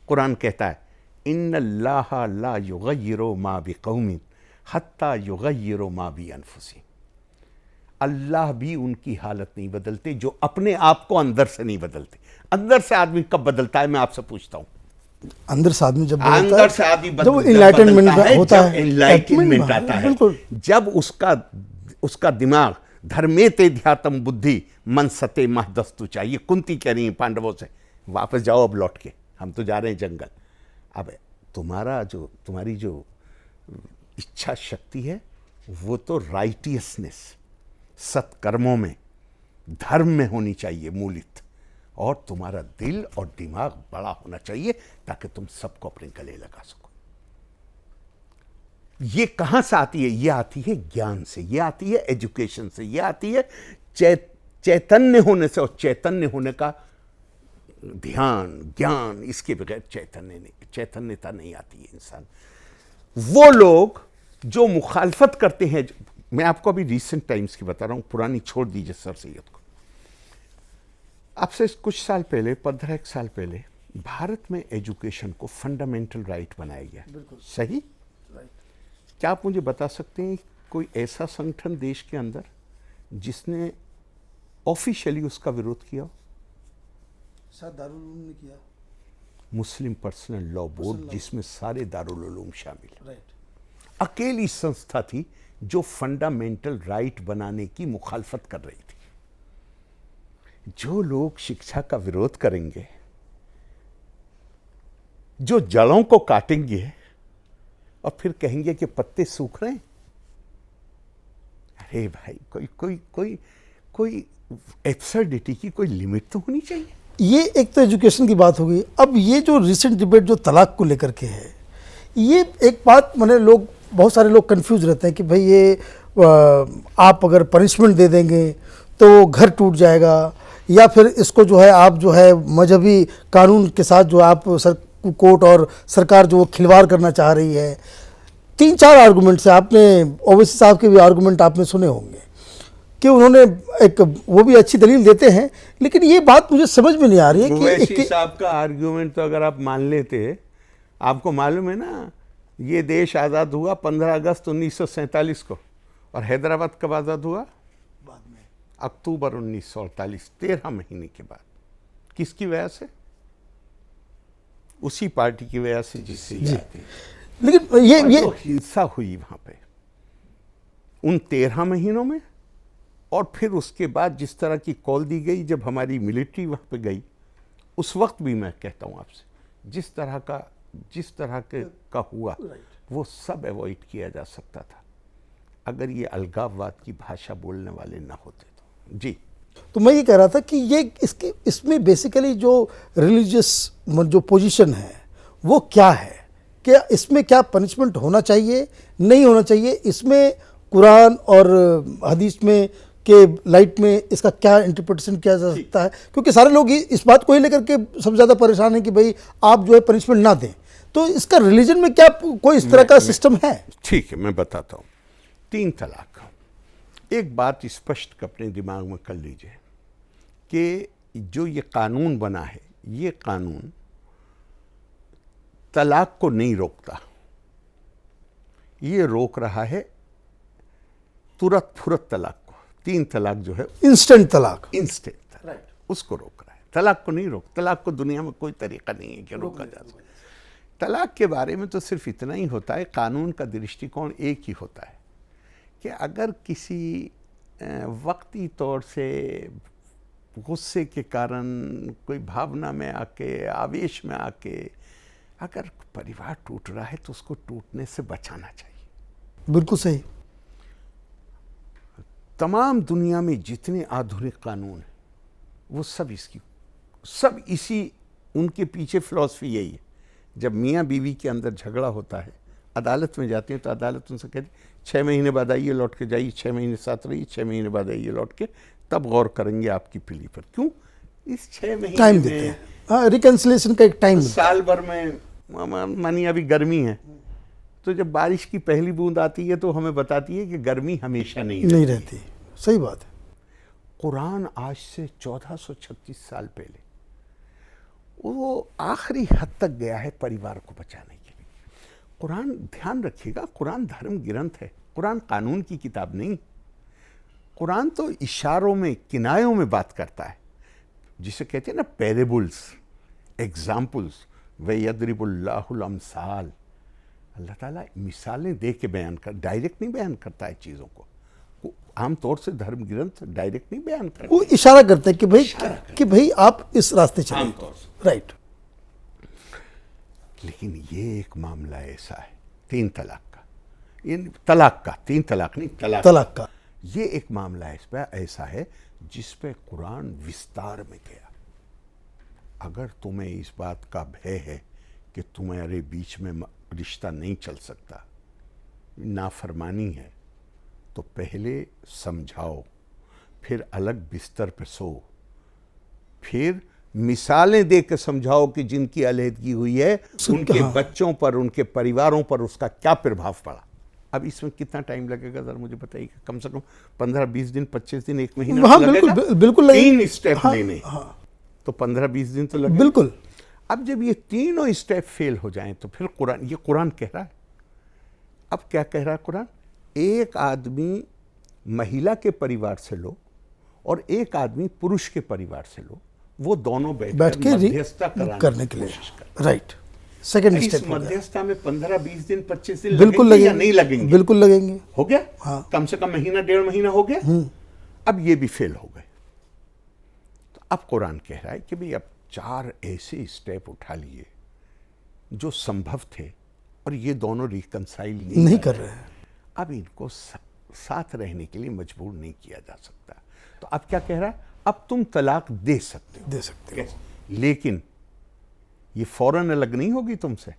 कुरान कहता है इन्नल्लाह ला युगय्यिरु मा बिकौमिन हत्ता युगय्यिरु मा बिअनफुसिहिम। अल्लाह भी उनकी हालत नहीं बदलते जो अपने आप को अंदर से नहीं बदलते। अंदर से आदमी कब बदलता है, मैं आपसे पूछता हूं? अंदर से आदमी जब अंदर से आदमी जब इनलाइटमेंट होता है, एनलाइटमेंट आता है, जब उसका दिमाग धर्मेते ध्यातम बुद्धि मन सते महदस्तु चाहिए। कुंती कह रही है पांडवों से, वापस जाओ अब लौट के, हम तो जा रहे हैं जंगल। अब तुम्हारी जो इच्छा शक्ति है वो तो राइटियसनेस, सत्कर्मों में, धर्म में होनी चाहिए मूलित, और तुम्हारा दिल और दिमाग बड़ा होना चाहिए ताकि तुम सबको अपने गले लगा सको। ये कहां से आती है? ये आती है ज्ञान से, ये आती है एजुकेशन से, ये आती है चैतन्य होने से। और चैतन्य होने का ध्यान, ज्ञान, इसके बगैर चैतन्यता नहीं आती है इंसान। वो लोग जो मुखालफत करते हैं, मैं आपको अभी रिसेंट टाइम्स की बता रहा हूं, पुरानी छोड़ दीजिए सर सैयद को। आपसे कुछ साल पहले, 15 साल पहले, भारत में एजुकेशन को फंडामेंटल राइट बनाया गया। सही? क्या आप मुझे बता सकते हैं कोई ऐसा संगठन देश के अंदर जिसने ऑफिशियली उसका विरोध किया? शायद दारुल उलूम ने किया। मुस्लिम पर्सनल लॉ बोर्ड, जिसमें सारे दारुल उलूम शामिल, अकेली संस्था थी जो फंडामेंटल राइट बनाने की मुखालफत कर रही थी। जो लोग शिक्षा का विरोध करेंगे, जो जड़ों को काटेंगे और फिर कहेंगे कि पत्ते सूख रहे हैं, अरे भाई कोई एब्सर्डिटी की कोई लिमिट तो होनी चाहिए। ये एक तो एजुकेशन की बात होगी। अब ये जो रिसेंट डिबेट जो तलाक को लेकर के है, ये एक बात, मैंने बहुत सारे लोग कंफ्यूज रहते हैं कि भाई ये आप अगर पनिशमेंट दे देंगे तो घर टूट जाएगा, या फिर इसको जो है आप जो है मजहबी कानून के साथ जो आप कोर्ट और सरकार जो खिलवाड़ करना चाह रही है। 3-4 आर्गूमेंट से, आपने ओवैसी साहब के भी आर्गूमेंट आपने सुने होंगे कि उन्होंने एक वो भी अच्छी दलील देते हैं, लेकिन ये बात मुझे समझ में नहीं आ रही है कि ओवैसी साहब का आर्गूमेंट तो अगर आप मान लेते, आपको मालूम है ना, ये देश आज़ाद हुआ 15 अगस्त 1947 को, और हैदराबाद कब आज़ाद हुआ? बाद में, अक्टूबर 1948, 13 महीने के बाद। किसकी वजह से? उसी पार्टी की वजह से जिससे जाती है। लेकिन ये हिंसा हुई वहां पे उन 13 महीनों में, और फिर उसके बाद जिस तरह की कॉल दी गई जब हमारी मिलिट्री वहां पे गई, उस वक्त भी मैं कहता हूं आपसे, जिस तरह का हुआ वो सब अवॉइड किया जा सकता था अगर ये अलगाववाद की भाषा बोलने वाले ना होते तो। जी, तो मैं ये कह रहा था कि ये इसमें बेसिकली जो रिलीजियस जो पोजीशन है वो क्या है, क्या इसमें क्या पनिशमेंट होना चाहिए, नहीं होना चाहिए, इसमें कुरान और हदीस में के लाइट में इसका क्या इंटरप्रिटेशन किया जा सकता है? क्योंकि सारे लोग इस बात को ही लेकर के सबसे ज़्यादा परेशान हैं कि भाई आप जो है पनिशमेंट ना दें, तो इसका रिलीजन में क्या कोई इस तरह का सिस्टम है? ठीक है, मैं बताता हूँ। 3 तलाक, एक बात स्पष्ट अपने दिमाग में कर लीजिए कि जो ये कानून बना है, ये कानून तलाक को नहीं रोकता, ये रोक रहा है तुरंत फुरत तलाक को। 3 तलाक जो है, इंस्टेंट तलाक, उसको रोक रहा है, तलाक को नहीं रोक। तलाक को दुनिया में कोई तरीका नहीं है कि रोका जा सके। तलाक के बारे में तो सिर्फ इतना ही होता है, कानून का दृष्टिकोण एक ही होता है कि अगर किसी वक्ती तौर से गुस्से के कारण, कोई भावना में आके, आवेश में आके अगर परिवार टूट रहा है तो उसको टूटने से बचाना चाहिए। बिल्कुल सही। तमाम दुनिया में जितने आधुनिक कानून हैं वो सब इसी उनके पीछे फिलॉसफी यही है। जब मियाँ बीवी के अंदर झगड़ा होता है, अदालत में जाते हैं तो अदालत उनसे कहती 6 महीने बाद आइए, लौट के जाइए, 6 महीने साथ रहिए, 6 महीने बाद आइए लौट के, तब गौर करेंगे आपकी पीढ़ी पर। क्यों? इस 6 महीने टाइम देते हैं। हाँ, रिकन्सिलेशन का एक टाइम। साल भर में मानिए अभी गर्मी है तो जब बारिश की पहली बूंद आती है तो हमें बताती है कि गर्मी हमेशा नहीं रहती। सही बात है। कुरान आज से 1436 साल पहले वो आखिरी हद तक गया है परिवार को बचाने के लिए। कुरान, ध्यान रखिएगा, कुरान धर्म ग्रंथ है, कुरान कानून की किताब नहीं। कुरान तो इशारों में, किनायों में बात करता है, जिसे कहते हैं ना पैरेबल्स, एग्जाम्पल्स। वयद्रिबुल्लाहुल अमसाल, अल्लाह ताला मिसालें दे के बयान कर, डायरेक्ट नहीं बयान करता है चीज़ों को। आमतौर से धर्म ग्रंथ डायरेक्ट नहीं बयान करते, वो इशारा करते हैं कि भाई आप इस रास्ते चलें। आमतौर से, राइट। लेकिन ये एक मामला ऐसा है 3 तलाक का, ये तलाक का, 3 तलाक नहीं, तलाक का, ये एक मामला इस पर ऐसा है जिस पे कुरान विस्तार में गया। अगर तुम्हें इस बात का भय है कि तुम्हारे बीच में रिश्ता नहीं चल सकता, नाफरमानी है, तो पहले समझाओ, फिर अलग बिस्तर पे सो, फिर मिसालें दे के समझाओ कि जिनकी अलहदगी हुई है उनके बच्चों पर, उनके परिवारों पर उसका क्या प्रभाव पड़ा। अब इसमें कितना टाइम लगेगा जरा मुझे बताइए। कम से कम 15-20 दिन, 25 दिन, 1 महीना हाँ, लगेगा। बिल्कुल लगेगा। 3 स्टेप लेने, तो 15-20 दिन तो लगेगा। बिल्कुल। अब जब ये तीनों स्टेप फेल हो जाएं तो फिर कुरान कह रहा है, अब क्या कह रहा है कुरान? एक आदमी महिला के परिवार से लो और एक आदमी पुरुष के परिवार से लो, वो दोनों बैठ के मध्यस्थता करने के लिए कोशिश करें। राइट। Second step. इस मध्यस्थता में 15-20 दिन, 25 दिन बिल्कुल लगेंगे या नहीं लगेंगे? बिल्कुल लगेंगे। हो गया? हाँ। कम से कम महीना, 1.5 महीना हो गया। अब ये भी फेल हो गए। तो अब कुरान कह रहा है कि भाई अब 4 ऐसे स्टेप उठा लिए जो संभव थे और ये दोनों रिकंसाइल नहीं कर रहे हैं। अब इनको साथ रहने के लिए मजबूर नहीं किया जा सकता। तो अब क्या कह रहा है? अब तुम तलाक दे सकते हो, लेकिन ये फौरन अलग नहीं होगी तुमसे।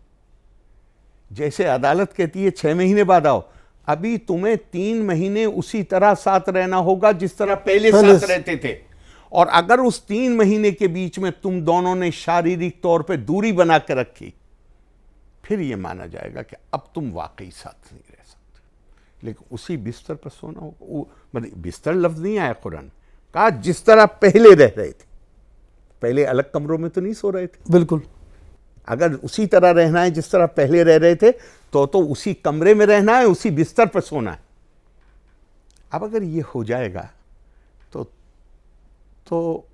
जैसे अदालत कहती है 6 महीने बाद आओ, अभी तुम्हें 3 महीने उसी तरह साथ रहना होगा जिस तरह पहले साथ रहते थे। और अगर उस 3 महीने के बीच में तुम दोनों ने शारीरिक तौर पे दूरी बना के रखी, फिर यह माना जाएगा कि अब तुम वाकई साथ नहीं रह सकते। लेकिन उसी बिस्तर पर सोना होगा। मतलब बिस्तर लफ्ज नहीं आया कुरान, कहा जिस तरह पहले रह रहे थे। पहले अलग कमरों में तो नहीं सो रहे थे। बिल्कुल। अगर उसी तरह रहना है जिस तरह पहले रह रहे थे तो उसी कमरे में रहना है, उसी बिस्तर पर सोना है। अब अगर ये हो जाएगा तो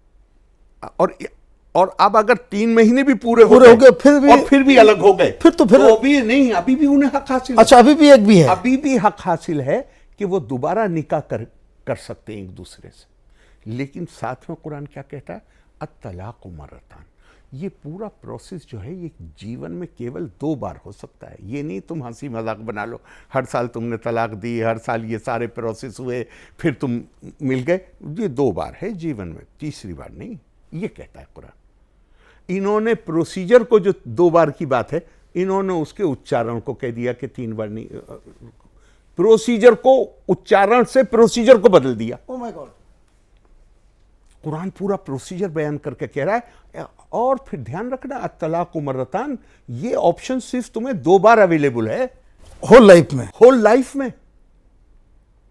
और अब अगर 3 महीने भी पूरे हो गए फिर भी अलग हो गए, फिर भी नहीं, अभी भी उन्हें हक हासिल। अच्छा, अभी भी एक भी है, अभी भी हक हासिल है कि वो दोबारा निकाह कर सकते हैं एक दूसरे से। लेकिन साथ में कुरान क्या कहता है? अत्तलाक़ु मर्रतान। ये पूरा प्रोसेस जो है ये जीवन में केवल 2 बार हो सकता है। ये नहीं तुम हंसी मजाक बना लो, हर साल तुमने तलाक दी, हर साल ये सारे प्रोसेस हुए, फिर तुम मिल गए। ये 2 बार है जीवन में, तीसरी बार नहीं। ये कहता है कुरान। इन्होंने प्रोसीजर को, जो 2 बार की बात है, इन्होंने उसके उच्चारण को कह दिया कि 3 बार नहीं। प्रोसीजर को, उच्चारण से प्रोसीजर को बदल दिया। Oh my God. कुरान पूरा प्रोसीजर बयान करके कह रहा है। और फिर ध्यान रखना, अत्तलाक़ु मर्रतान, ये ऑप्शन सिर्फ तुम्हें 2 बार अवेलेबल है होल लाइफ में।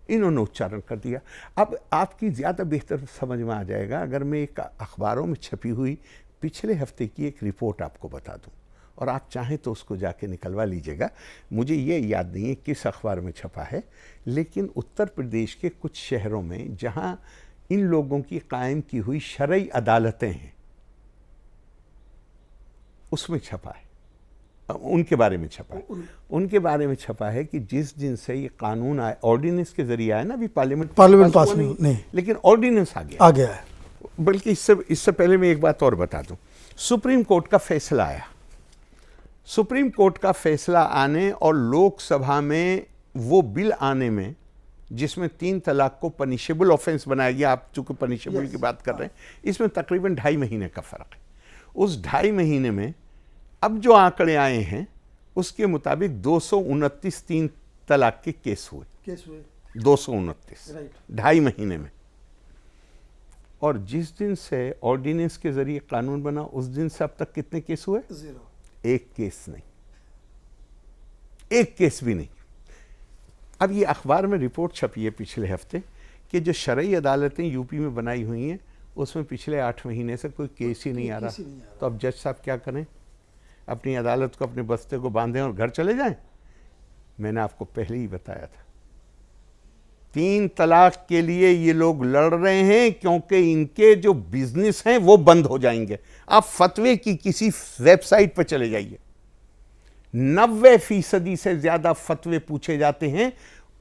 इन्होंने उच्चारण कर दिया। अब आपकी ज्यादा बेहतर समझ में आ जाएगा अगर मैं एक अखबारों में छपी हुई पिछले हफ्ते की एक रिपोर्ट आपको बता दूं, और आप चाहें तो उसको जाके निकलवा लीजिएगा। मुझे ये याद नहीं है किस अखबार में छपा है, लेकिन उत्तर प्रदेश के कुछ शहरों में जहां इन लोगों की कायम की हुई शरई अदालतें हैं, उसमें छपा है, उनके बारे में छपा है। उनके बारे में छपा है कि जिस दिन से ये कानून आया, ऑर्डिनेंस के जरिए आया ना, अभी पार्लियामेंट पास नहीं, लेकिन ऑर्डिनेंस आ गया है। बल्कि इससे पहले मैं एक बात और बता दूं। सुप्रीम कोर्ट का फैसला आया। सुप्रीम कोर्ट का फैसला आने और लोकसभा में वो बिल आने में, जिसमें 3 तलाक को पनिशेबल ऑफेंस बनाया गया, आप चूंकि पनिशेबल की बात कर रहे हैं, इसमें तकरीबन 2.5 महीने का फर्क है। उस 2.5 महीने में अब जो आंकड़े आए हैं उसके मुताबिक 229 3 तलाक के केस हुए 229 2.5 महीने में। और जिस दिन से ऑर्डिनेंस के जरिए कानून बना उस दिन से अब तक कितने केस हुए? 0। एक केस नहीं, एक केस भी नहीं। अब ये अखबार में रिपोर्ट छपी है पिछले हफ्ते कि जो शरई अदालतें यूपी में बनाई हुई हैं उसमें पिछले 8 महीने से कोई केस ही नहीं आ रहा। तो अब जज साहब क्या करें? अपनी अदालत को, अपने बस्ते को बांधें और घर चले जाएं? मैंने आपको पहले ही बताया था, 3 तलाक के लिए ये लोग लड़ रहे हैं क्योंकि इनके जो बिजनेस हैं वो बंद हो जाएंगे। आप फतवे की किसी वेबसाइट पर चले जाइए, 90% से ज्यादा फतवे पूछे जाते हैं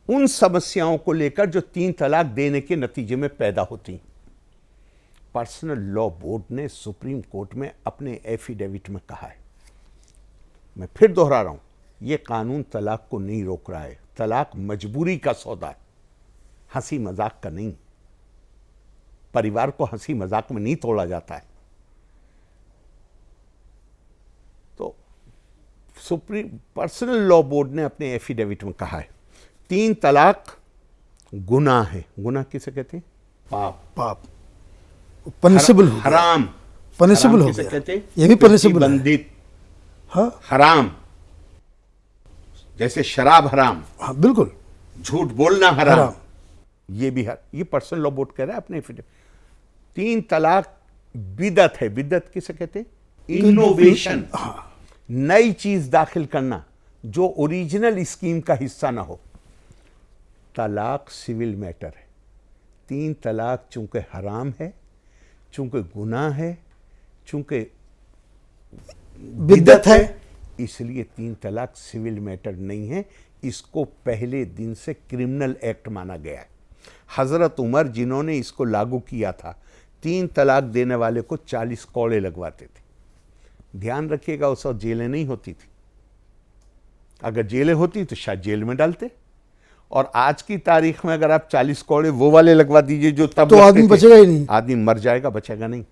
उन समस्याओं को लेकर जो 3 तलाक देने के नतीजे में पैदा होती हैं। पर्सनल लॉ बोर्ड ने सुप्रीम कोर्ट में अपने एफिडेविट में कहा है, मैं फिर दोहरा रहा हूं, यह कानून तलाक को नहीं रोक रहा है। तलाक मजबूरी का सौदा है, हंसी मजाक का नहीं। परिवार को हंसी मजाक में नहीं तोड़ा जाता है। तो सुप्रीम पर्सनल लॉ बोर्ड ने अपने एफिडेविट में कहा है 3 तलाक गुनाह है। गुनाह किसे कहते हैं? पाप पनिशेबल, हराम, पनिशेबल हो गया। ये भी पनिशेबल बंदित। हाँ, हराम जैसे शराब हराम, हाँ बिल्कुल, झूठ बोलना हराम। ये भी ये पर्सनल लॉ बोर्ड कह रहा है अपने एफिडेविट। 3 तलाक बिदअत है। बिदअत किसे कहते हैं? इनोवेशन, नई चीज दाखिल करना जो ओरिजिनल स्कीम का हिस्सा ना हो। तलाक सिविल मैटर है। 3 तलाक चूंकि हराम है, चूंकि गुनाह है, चूंकि बिदअत है, इसलिए 3 तलाक सिविल मैटर नहीं है। इसको पहले दिन से क्रिमिनल एक्ट माना गया है। हजरत उमर जिन्होंने इसको लागू किया था, 3 तलाक देने वाले को 40 कौड़े लगवाते थे। ध्यान रखिएगा, उस वक्त जेलें नहीं होती थी। अगर जेलें होती तो शायद जेल में डालते। और आज की तारीख में अगर आप 40 कौड़े वो वाले लगवा दीजिए जो तब तो आदमी बचेगा ही नहीं। आदमी मर जाएगा, बचेगा नहीं।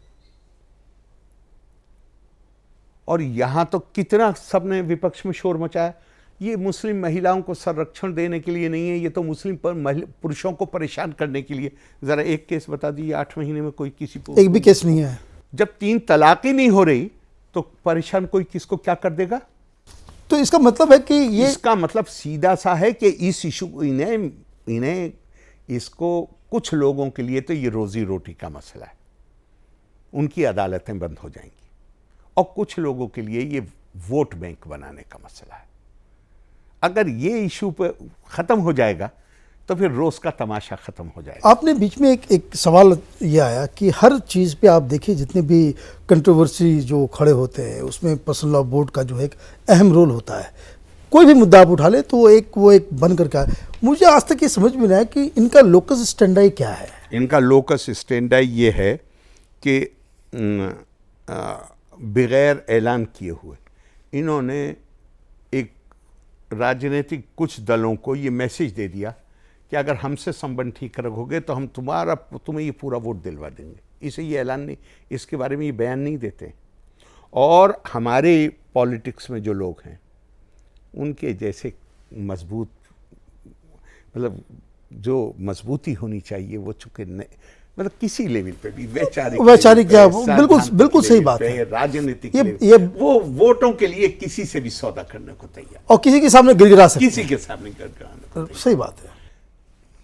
और यहां तो कितना सबने विपक्ष में शोर मचाया, ये मुस्लिम महिलाओं को संरक्षण देने के लिए नहीं है, ये तो मुस्लिम पुरुषों को परेशान करने के लिए। जरा एक केस बता दीजिए 8 महीने में कोई किसी को एक भी केस नहीं है। जब 3 तलाक ही नहीं हो रही तो परेशान कोई किसको क्या कर देगा? तो इसका मतलब है कि ये, इसका मतलब सीधा सा है कि इस इशू इन्हें इसको कुछ लोगों के लिए तो ये रोजी रोटी का मसला है, उनकी अदालतें बंद हो जाएंगी। और कुछ लोगों के लिए ये वोट बैंक बनाने का मसला है। अगर ये इशू पे खत्म हो जाएगा तो फिर रोज का तमाशा खत्म हो जाएगा। आपने बीच में एक सवाल ये आया कि हर चीज़ पे आप देखिए, जितने भी कंट्रोवर्सी जो खड़े होते हैं उसमें पर्सनल लॉ बोर्ड का जो है एक अहम रोल होता है। कोई भी मुद्दा आप उठा ले तो वो एक बन करके आए। मुझे आज तक ये समझ में नहीं आया कि इनका लोकस स्टैंडाई क्या है। इनका लोकस स्टैंडाई ये है कि बगैर ऐलान किए हुए इन्होंने एक राजनीतिक कुछ दलों को ये मैसेज दे दिया कि अगर हमसे संबंध ठीक रखोगे तो हम तुम्हें ये पूरा वोट दिलवा देंगे। इसे ये ऐलान नहीं, इसके बारे में ये बयान नहीं देते। और हमारे पॉलिटिक्स में जो लोग हैं उनके जैसे मजबूत, मतलब जो मजबूती होनी चाहिए वो चूंकि मतलब किसी लेवल पे भी वैचारिक क्या, बिल्कुल सही बात है। राजनीतिक ये वो वोटों के लिए किसी से भी सौदा करने को तैयार और किसी के सामने गिड़गिड़ा सकते, किसी के सामने गिड़गिड़ाने को। सही बात है।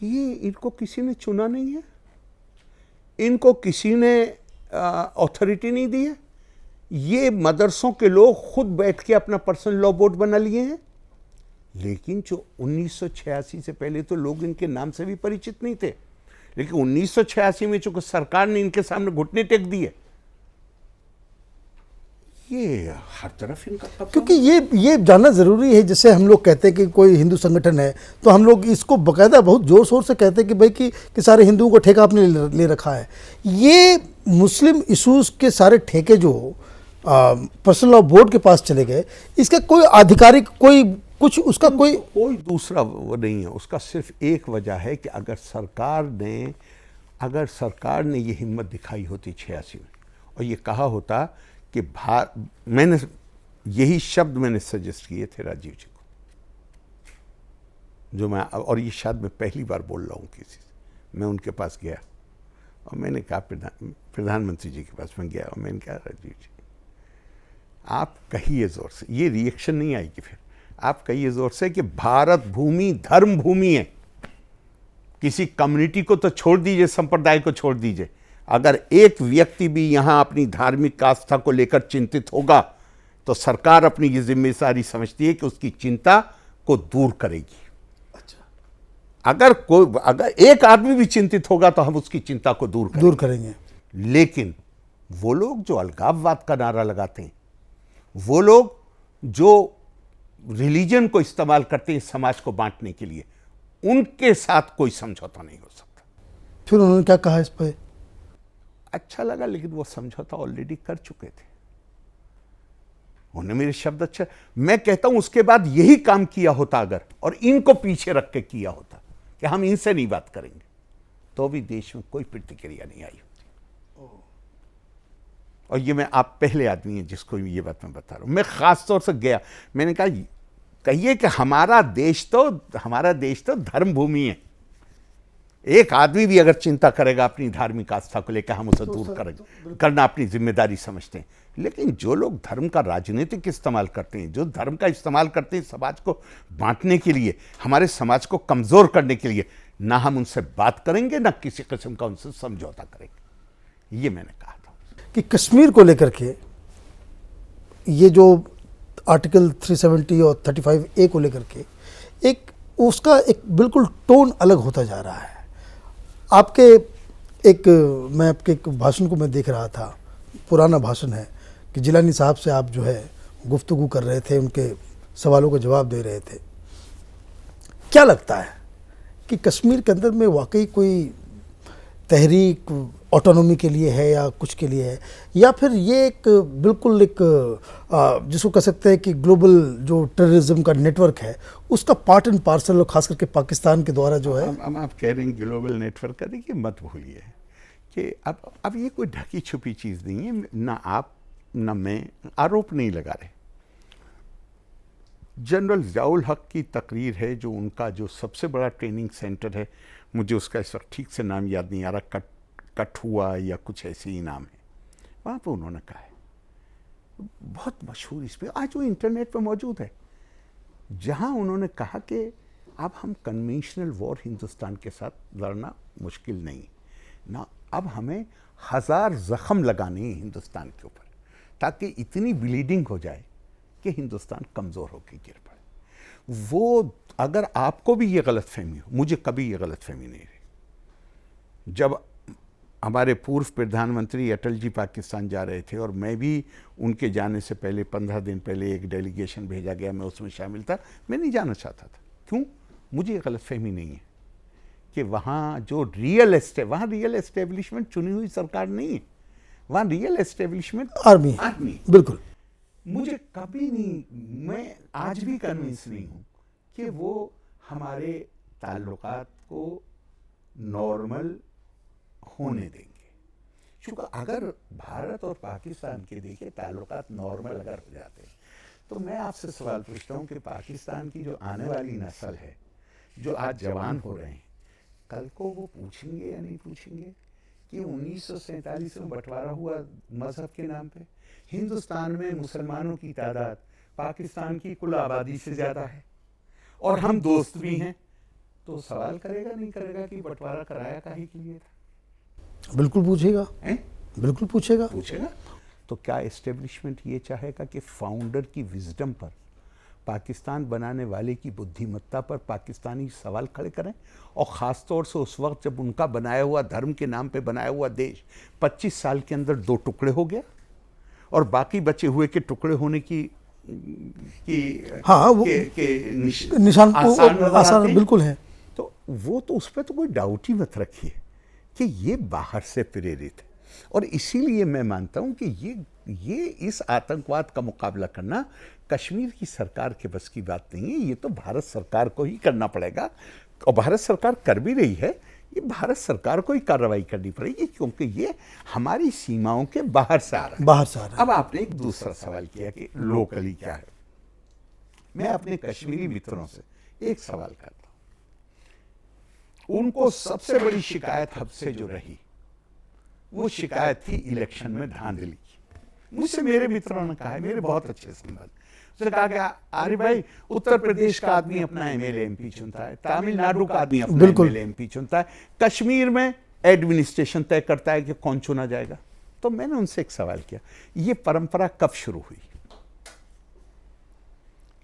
ये इनको किसी ने चुना नहीं है, इनको किसी ने अथॉरिटी नहीं दी है। ये मदरसों के लोग खुद बैठ के अपना पर्सनल लॉ बोर्ड बना लिए हैं। लेकिन जो 1986 से पहले तो लोग इनके नाम से भी परिचित नहीं थे, लेकिन 1986 में चूंकि सरकार ने इनके सामने घुटने टेक दिए, ये हर तरफ इनका, क्योंकि ये जानना जरूरी है। जैसे हम लोग कहते हैं कि कोई हिंदू संगठन है तो हम लोग इसको बकायदा बहुत जोर शोर से कहते हैं कि भाई कि सारे हिंदुओं को ठेका आपने ले रखा है। ये मुस्लिम इश्यूज के सारे ठेके जो पर्सनल लॉ बोर्ड के पास चले गए, इसका कोई आधिकारिक कोई कुछ उसका कोई दूसरा वो नहीं है। उसका सिर्फ एक वजह है कि अगर सरकार ने ये हिम्मत दिखाई होती 86 में और ये कहा होता कि मैंने यही शब्द मैंने सजेस्ट किए थे राजीव जी को, जो मैं, और ये शायद मैं पहली बार बोल रहा हूँ किसी से। मैं उनके पास गया और मैंने कहा, प्रधानमंत्री जी के पास मैं गया और मैंने कहा, राजीव जी आप कहिए जोर से, ये रिएक्शन नहीं आएगी, फिर आप कहिए जोर से कि भारत भूमि धर्म भूमि है। किसी कम्युनिटी को तो छोड़ दीजिए, संप्रदाय को छोड़ दीजिए, अगर एक व्यक्ति भी यहां अपनी धार्मिक आस्था को लेकर चिंतित होगा तो सरकार अपनी ये जिम्मेदारी समझती है कि उसकी चिंता को दूर करेगी। अच्छा, अगर एक आदमी भी चिंतित होगा तो हम उसकी चिंता को दूर करेंगे। लेकिन वो लोग जो अलगाववाद का नारा लगाते हैं, वो लोग जो रिलीजन को इस्तेमाल करते हैं समाज को बांटने के लिए, उनके साथ कोई समझौता नहीं हो सकता। फिर उन्होंने क्या कहा इस पर? अच्छा लगा, लेकिन वो समझौता ऑलरेडी कर चुके थे। उन्होंने मेरे शब्द अच्छा, मैं कहता हूं उसके बाद यही काम किया होता अगर, और इनको पीछे रख के किया होता कि हम इनसे नहीं बात करेंगे, तो भी देश में कोई प्रतिक्रिया नहीं आई होती। और ये आप पहले आदमी हैं जिसको ये बात मैं बता रहा हूं। मैं खास तौर से गया, मैंने कहा कहिए कि हमारा देश तो धर्म भूमि है। एक आदमी भी अगर चिंता करेगा अपनी धार्मिक आस्था को लेकर, हम उसे दूर करेंगे, करना अपनी जिम्मेदारी समझते हैं। लेकिन जो लोग धर्म का राजनीतिक इस्तेमाल करते हैं, जो धर्म का इस्तेमाल करते हैं समाज को बांटने के लिए, हमारे समाज को कमजोर करने के लिए, ना हम उनसे बात करेंगे, ना किसी किस्म का उनसे समझौता करेंगे। ये मैंने कहा था कि कश्मीर को लेकर के ये जो आर्टिकल 370 और 35A को लेकर के उसका एक बिल्कुल टोन अलग होता जा रहा है। मैं आपके एक भाषण को मैं देख रहा था, पुराना भाषण है, कि जिलानी साहब से आप जो है गुफ्तगू कर रहे थे, उनके सवालों का जवाब दे रहे थे। क्या लगता है कि कश्मीर के अंदर में वाकई कोई तहरीक ऑटोनॉमी के लिए है या कुछ के लिए है, या फिर ये बिल्कुल जिसको कह सकते हैं कि ग्लोबल जो टेररिज्म का नेटवर्क है उसका पार्ट एंड पार्सल, और खास करके पाकिस्तान के द्वारा जो है। आप कह रहे हैं ग्लोबल नेटवर्क का, देखिए मत भूलिए कि अब ये कोई ढकी छुपी चीज़ नहीं है। ना आप ना मैं आरोप नहीं लगा रहे। जनरल ज़ियाउल हक की तकरीर है, जो उनका जो सबसे बड़ा ट्रेनिंग सेंटर है, मुझे उसका इस वक्त ठीक से नाम याद नहीं आ रहा, कठुआ या कुछ ऐसे ही नाम है, वहाँ पे उन्होंने कहा है, बहुत मशहूर इस पर, आज वो इंटरनेट पे मौजूद है, जहाँ उन्होंने कहा कि अब हम कन्वेंशनल वॉर हिंदुस्तान के साथ लड़ना मुश्किल नहीं ना, अब हमें 1000 ज़ख्म लगाने हैं हिंदुस्तान के ऊपर, ताकि इतनी ब्लीडिंग हो जाए कि हिंदुस्तान कमज़ोर होकर गिर पड़े। वो अगर आपको भी ये गलतफहमी हो, मुझे कभी ये गलतफहमी नहीं रही। जब हमारे पूर्व प्रधानमंत्री अटल जी पाकिस्तान जा रहे थे और मैं भी उनके जाने से पहले 15 दिन पहले एक डेलीगेशन भेजा गया, मैं उसमें शामिल था, मैं नहीं जाना चाहता था। क्यों? मुझे ये गलतफहमी नहीं है कि वहाँ जो रियल एस्टेब्लिशमेंट चुनी हुई सरकार नहीं है, वहाँ रियल एस्टेब्लिशमेंट आर्मी। बिल्कुल। मुझे कभी नहीं, मैं आज भी कन्विंस नहीं हूँ कि वो हमारे ताल्लुकात को नॉर्मल होने देंगे। क्योंकि अगर भारत और पाकिस्तान के देखिए ताल्लुकात नॉर्मल अगर हो जाते हैं, तो मैं आपसे सवाल पूछता हूँ कि पाकिस्तान की जो आने वाली नस्ल है, जो आज जवान हो रहे हैं, कल को वो पूछेंगे या नहीं पूछेंगे कि 1947 में बंटवारा हुआ मजहब के नाम पे, हिंदुस्तान में मुसलमानों की तादाद पाकिस्तान की कुल आबादी से ज़्यादा है और हम दोस्त भी हैं, तो सवाल करेगा नहीं करेगा कि बंटवारा कराया काहे के लिए था? बिल्कुल पूछेगा, बिल्कुल पूछेगा। तो क्या एस्टेब्लिशमेंट ये चाहेगा कि फाउंडर की विजडम पर, पाकिस्तान बनाने वाले की बुद्धिमत्ता पर पाकिस्तानी सवाल खड़े करें? और ख़ास तौर से उस वक्त जब उनका बनाया हुआ, धर्म के नाम पे बनाया हुआ देश 25 साल के अंदर 2 टुकड़े हो गया और बाकी बचे हुए के टुकड़े होने की निशान आसान बिल्कुल है। तो वो तो उस पर तो कोई डाउट ही मत रखिए कि ये बाहर से प्रेरित है। और इसीलिए मैं मानता हूं कि ये इस आतंकवाद का मुकाबला करना कश्मीर की सरकार के बस की बात नहीं है, ये तो भारत सरकार को ही करना पड़ेगा। और भारत सरकार कर भी रही है, ये भारत सरकार को ही कार्रवाई करनी पड़ेगी, क्योंकि ये हमारी सीमाओं के बाहर से आ रहा है। बाहर से आ रहा है। अब आपने एक दूसरा सवाल किया कि लोकली क्या है। मैं अपने कश्मीरी मित्रों से एक सवाल करता हूं, उनको सबसे बड़ी शिकायत हमसे जो रही, वो शिकायत थी इलेक्शन में धांधली की। मुझसे मेरे मित्रों ने कहा है, मेरे बहुत अच्छे संबंध, उसने कहा कि आरिफ भाई, उत्तर प्रदेश का आदमी अपना एमएलए एमपी चुनता है, तमिलनाडु का आदमी अपना एमएलए एमपी चुनता है, कश्मीर में एडमिनिस्ट्रेशन तय करता है कि कौन चुना जाएगा। तो मैंने उनसे एक सवाल किया, ये परंपरा कब शुरू हुई?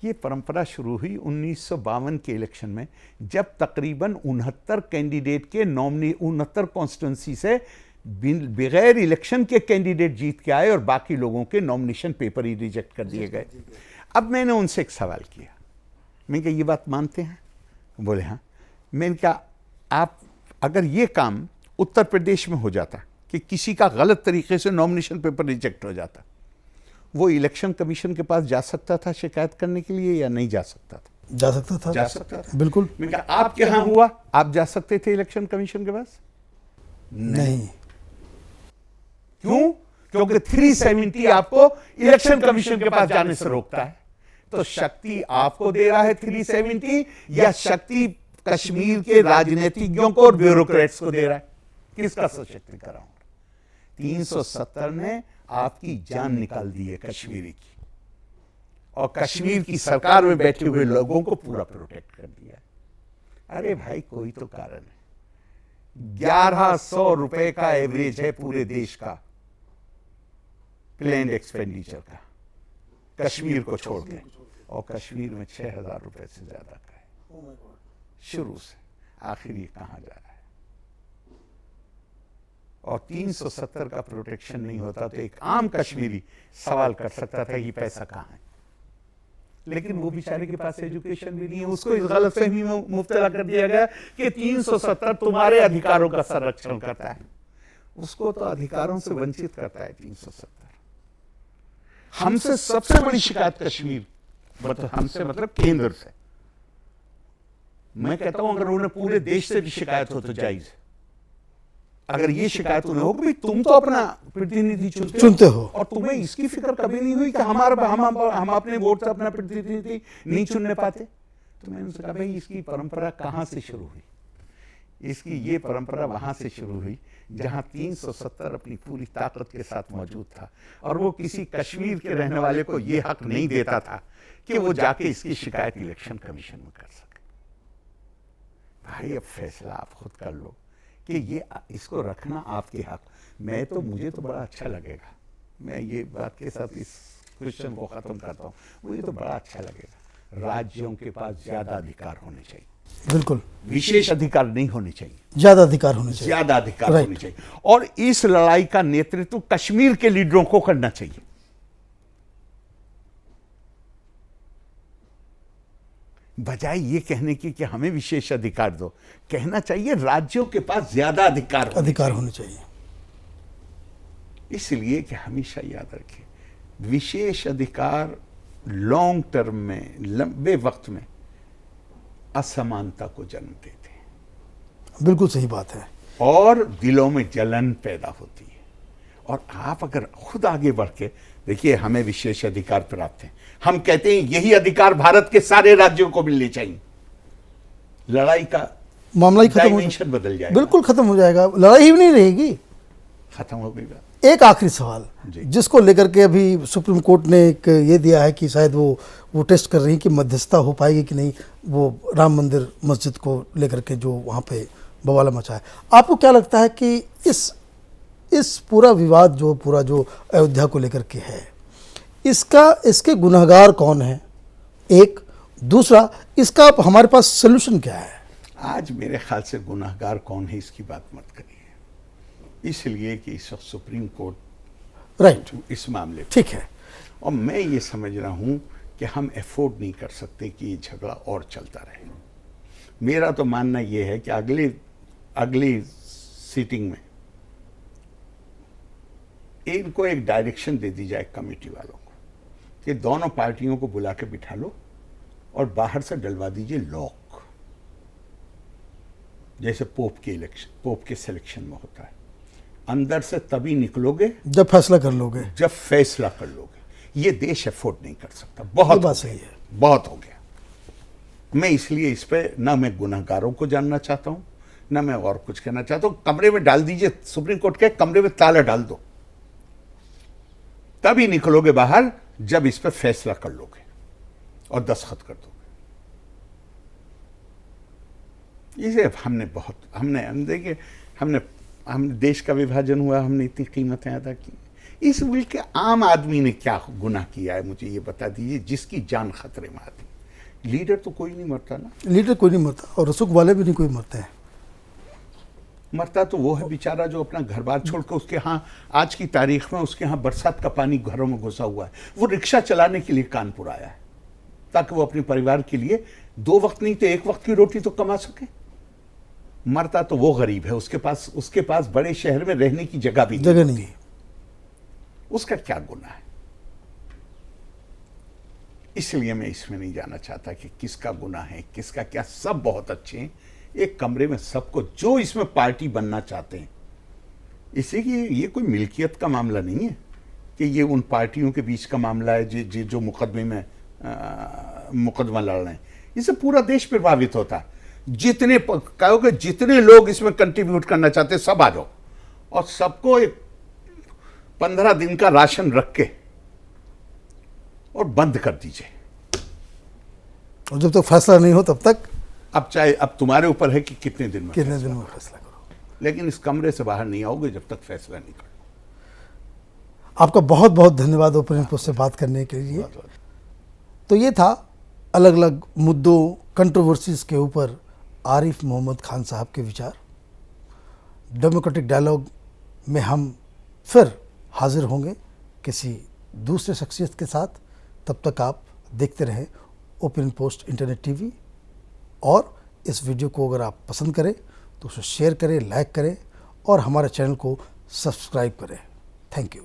ये परंपरा शुरू हुई 1952 के इलेक्शन में, जब तकरीबन 69 कैंडिडेट के 69 कॉन्स्टिट्यूंसी से बगैर इलेक्शन के कैंडिडेट जीत के आए और बाकी लोगों के नॉमिनेशन पेपर ही रिजेक्ट कर दिए गए। अब मैंने उनसे एक सवाल किया, मैंने कहा ये बात मानते हैं? बोले हाँ। मैंने कहा आप, अगर ये काम उत्तर प्रदेश में हो जाता कि किसी का गलत तरीके से नॉमिनेशन पेपर रिजेक्ट हो जाता, वो इलेक्शन कमीशन के पास जा सकता था शिकायत करने के लिए या नहीं जा सकता था? जा सकता था। जा सकता था, बिल्कुल। मैंने कहा आपके यहां हुआ, आप जा सकते थे इलेक्शन कमीशन के पास? नहीं। क्यों? क्योंकि 370 आपको इलेक्शन कमीशन के पास जाने से रोकता है। तो शक्ति आपको दे रहा है 370, या शक्ति कश्मीर के राजनीतिज्ञों को और ब्यूरोक्रेट्स को दे रहा है? किसका सशक्तिकरण? 370 ने आपकी जान निकाल दी है कश्मीरी की, और कश्मीर की सरकार में बैठे हुए लोगों को पूरा प्रोटेक्ट कर दिया है। अरे भाई, कोई तो कारण है। 1100 रुपए का एवरेज है पूरे देश का प्लेन एक्सपेंडिचर का, कश्मीर को छोड़ के, और कश्मीर में 6000 रुपए से ज्यादा का है शुरू से। आखिर ये कहां जा रहा है? और 370 का प्रोटेक्शन नहीं होता तो एक आम कश्मीरी सवाल कर सकता था ये पैसा कहां है। लेकिन वो बेचारे के पास एजुकेशन भी नहीं है, उसको इस गलतफहमी में मुब्तला कर दिया गया कि 370 तुम्हारे अधिकारों का संरक्षण करता है। उसको तो अधिकारों से वंचित करता है 370। हमसे सबसे बड़ी शिकायत कश्मीर, मतलब हमसे मतलब केंद्र से। मैं कहता हूं अगर उन्हें पूरे देश से भी शिकायत हो तो जायज है। अगर ये शिकायत उन्हें हो कि तुम तो अपना प्रतिनिधि चुनते हो और तुम्हें इसकी फिक्र कभी नहीं हुई कि हम अपने वोट से अपना प्रतिनिधि नहीं चुनने पाते, तो मैंने उनसे कहा भाई इसकी परंपरा कहां से शुरू हुई? इसकी ये परंपरा वहां से शुरू हुई जहां 370 अपनी पूरी ताकत के साथ मौजूद था, और वो किसी कश्मीर के रहने वाले को ये हक नहीं देता था कि वो जाके इसकी शिकायत इलेक्शन कमीशन में कर सके। भाई अब फैसला आप खुद कर लो कि ये इसको रखना आपके हक। मुझे तो बड़ा अच्छा लगेगा, मैं ये बात के साथ इस क्वेश्चन को खत्म करता हूँ, मुझे तो बड़ा अच्छा लगेगा, राज्यों के पास ज्यादा अधिकार होने चाहिए। बिल्कुल, विशेष अधिकार नहीं होने चाहिए, ज्यादा अधिकार होने चाहिए। ज्यादा अधिकार होने चाहिए। और इस लड़ाई का नेतृत्व कश्मीर के लीडरों को करना चाहिए। बजाय ये कहने की कि हमें विशेष अधिकार दो, कहना चाहिए राज्यों के पास ज्यादा अधिकार होने चाहिए। इसलिए कि हमेशा याद रखें, विशेष अधिकार लॉन्ग टर्म में, लंबे वक्त में असमानता को जन्म देते हैं। बिल्कुल सही बात है। और दिलों में जलन पैदा होती है। और आप अगर खुद आगे बढ़ के देखिए, हमें विशेष अधिकार प्राप्त हैं, हम कहते हैं यही अधिकार भारत के सारे राज्यों को मिलने चाहिए, लड़ाई का मामला ही खत्म हो जाएगा, बदल जाएगा, बिल्कुल खत्म हो जाएगा, लड़ाई ही नहीं रहेगी, खत्म हो गई। एक आखिरी सवाल जिसको लेकर के अभी सुप्रीम कोर्ट ने एक ये दिया है कि शायद वो टेस्ट कर रही है कि मध्यस्थता हो पाएगी कि नहीं, वो राम मंदिर मस्जिद को लेकर के जो वहाँ पे बवाला मचा है। आपको क्या लगता है कि इस पूरा विवाद जो अयोध्या को लेकर के है, इसके गुनहगार कौन है? एक दूसरा, इसका हमारे पास सोल्यूशन क्या है? आज मेरे ख्याल से गुनहगार कौन है इसकी बात मत करिए, इसलिए कि इस वक्त सुप्रीम कोर्ट राइट इस मामले ठीक है, और मैं ये समझ रहा हूं कि हम अफोर्ड नहीं कर सकते कि ये झगड़ा और चलता रहे। मेरा तो मानना ये है कि अगली सीटिंग में इनको एक डायरेक्शन दे दी जाए कमेटी वालों को कि दोनों पार्टियों को बुला के बिठा लो और बाहर से डलवा दीजिए लॉक, जैसे पोप के सिलेक्शन में होता है। अंदर से तभी निकलोगे जब फैसला कर लोगे, जब फैसला कर लोगे। ये देश अफोर्ड नहीं कर सकता, बहुत बात सही है, बहुत हो गया। मैं इसलिए इस पे ना मैं गुनहगारों को जानना चाहता हूं, ना मैं और कुछ कहना चाहता हूं। कमरे में डाल दीजिए, सुप्रीम कोर्ट के कमरे में ताला डाल दो, तभी निकलोगे बाहर जब इस पे फैसला कर लोगे और दस्तखत कर दोगे। इसे हम देखिए, हम देश का विभाजन हुआ, हमने इतनी कीमतें अदा की। इस मुल्क के आम आदमी ने क्या गुनाह किया है, मुझे ये बता दीजिए, जिसकी जान खतरे में आती। लीडर तो कोई नहीं मरता ना, लीडर कोई नहीं मरता, और रसूख वाले भी नहीं कोई मरते हैं। मरता तो वो है बेचारा जो अपना घर बार छोड़ कर, उसके यहाँ आज की तारीख में उसके यहाँ बरसात का पानी घरों में घुसा हुआ है। वो रिक्शा चलाने के लिए कानपुर आया है ताकि वो अपने परिवार के लिए 2 वक्त नहीं तो 1 वक्त की रोटी तो कमा सके। मरता तो वो गरीब है, उसके पास बड़े शहर में रहने की जगह भी नहीं है। उसका क्या गुनाह है? इसलिए मैं इसमें नहीं जाना चाहता कि किसका गुनाह है, किसका क्या। सब बहुत अच्छे हैं, एक कमरे में सबको, जो इसमें पार्टी बनना चाहते हैं। इसी की ये कोई मिल्कियत का मामला नहीं है कि ये उन पार्टियों के बीच का मामला है जो मुकदमे में मुकदमा लड़ रहे हैं। इससे पूरा देश प्रभावित होता है। जितने लोग इसमें कंट्रीब्यूट करना चाहते हैं सब आ जाओ, और सबको एक 15 दिन का राशन रख के और बंद कर दीजिए। और जब तक फैसला नहीं हो तब तक, अब तुम्हारे ऊपर है कि कितने दिन में फैसला करो, लेकिन इस कमरे से बाहर नहीं आओगे जब तक फैसला नहीं करो। आपका बहुत बहुत धन्यवाद ओपिनियन पोस्ट से बात करने के लिए। तो ये था अलग अलग मुद्दों, कंट्रोवर्सीज के ऊपर आरिफ मोहम्मद खान साहब के विचार। डेमोक्रेटिक डायलॉग में हम फिर हाजिर होंगे किसी दूसरे शख्सियत के साथ। तब तक आप देखते रहें ओपिनियन पोस्ट इंटरनेट टीवी, और इस वीडियो को अगर आप पसंद करें तो उसे शेयर करें, लाइक करें और हमारे चैनल को सब्सक्राइब करें। Thank you.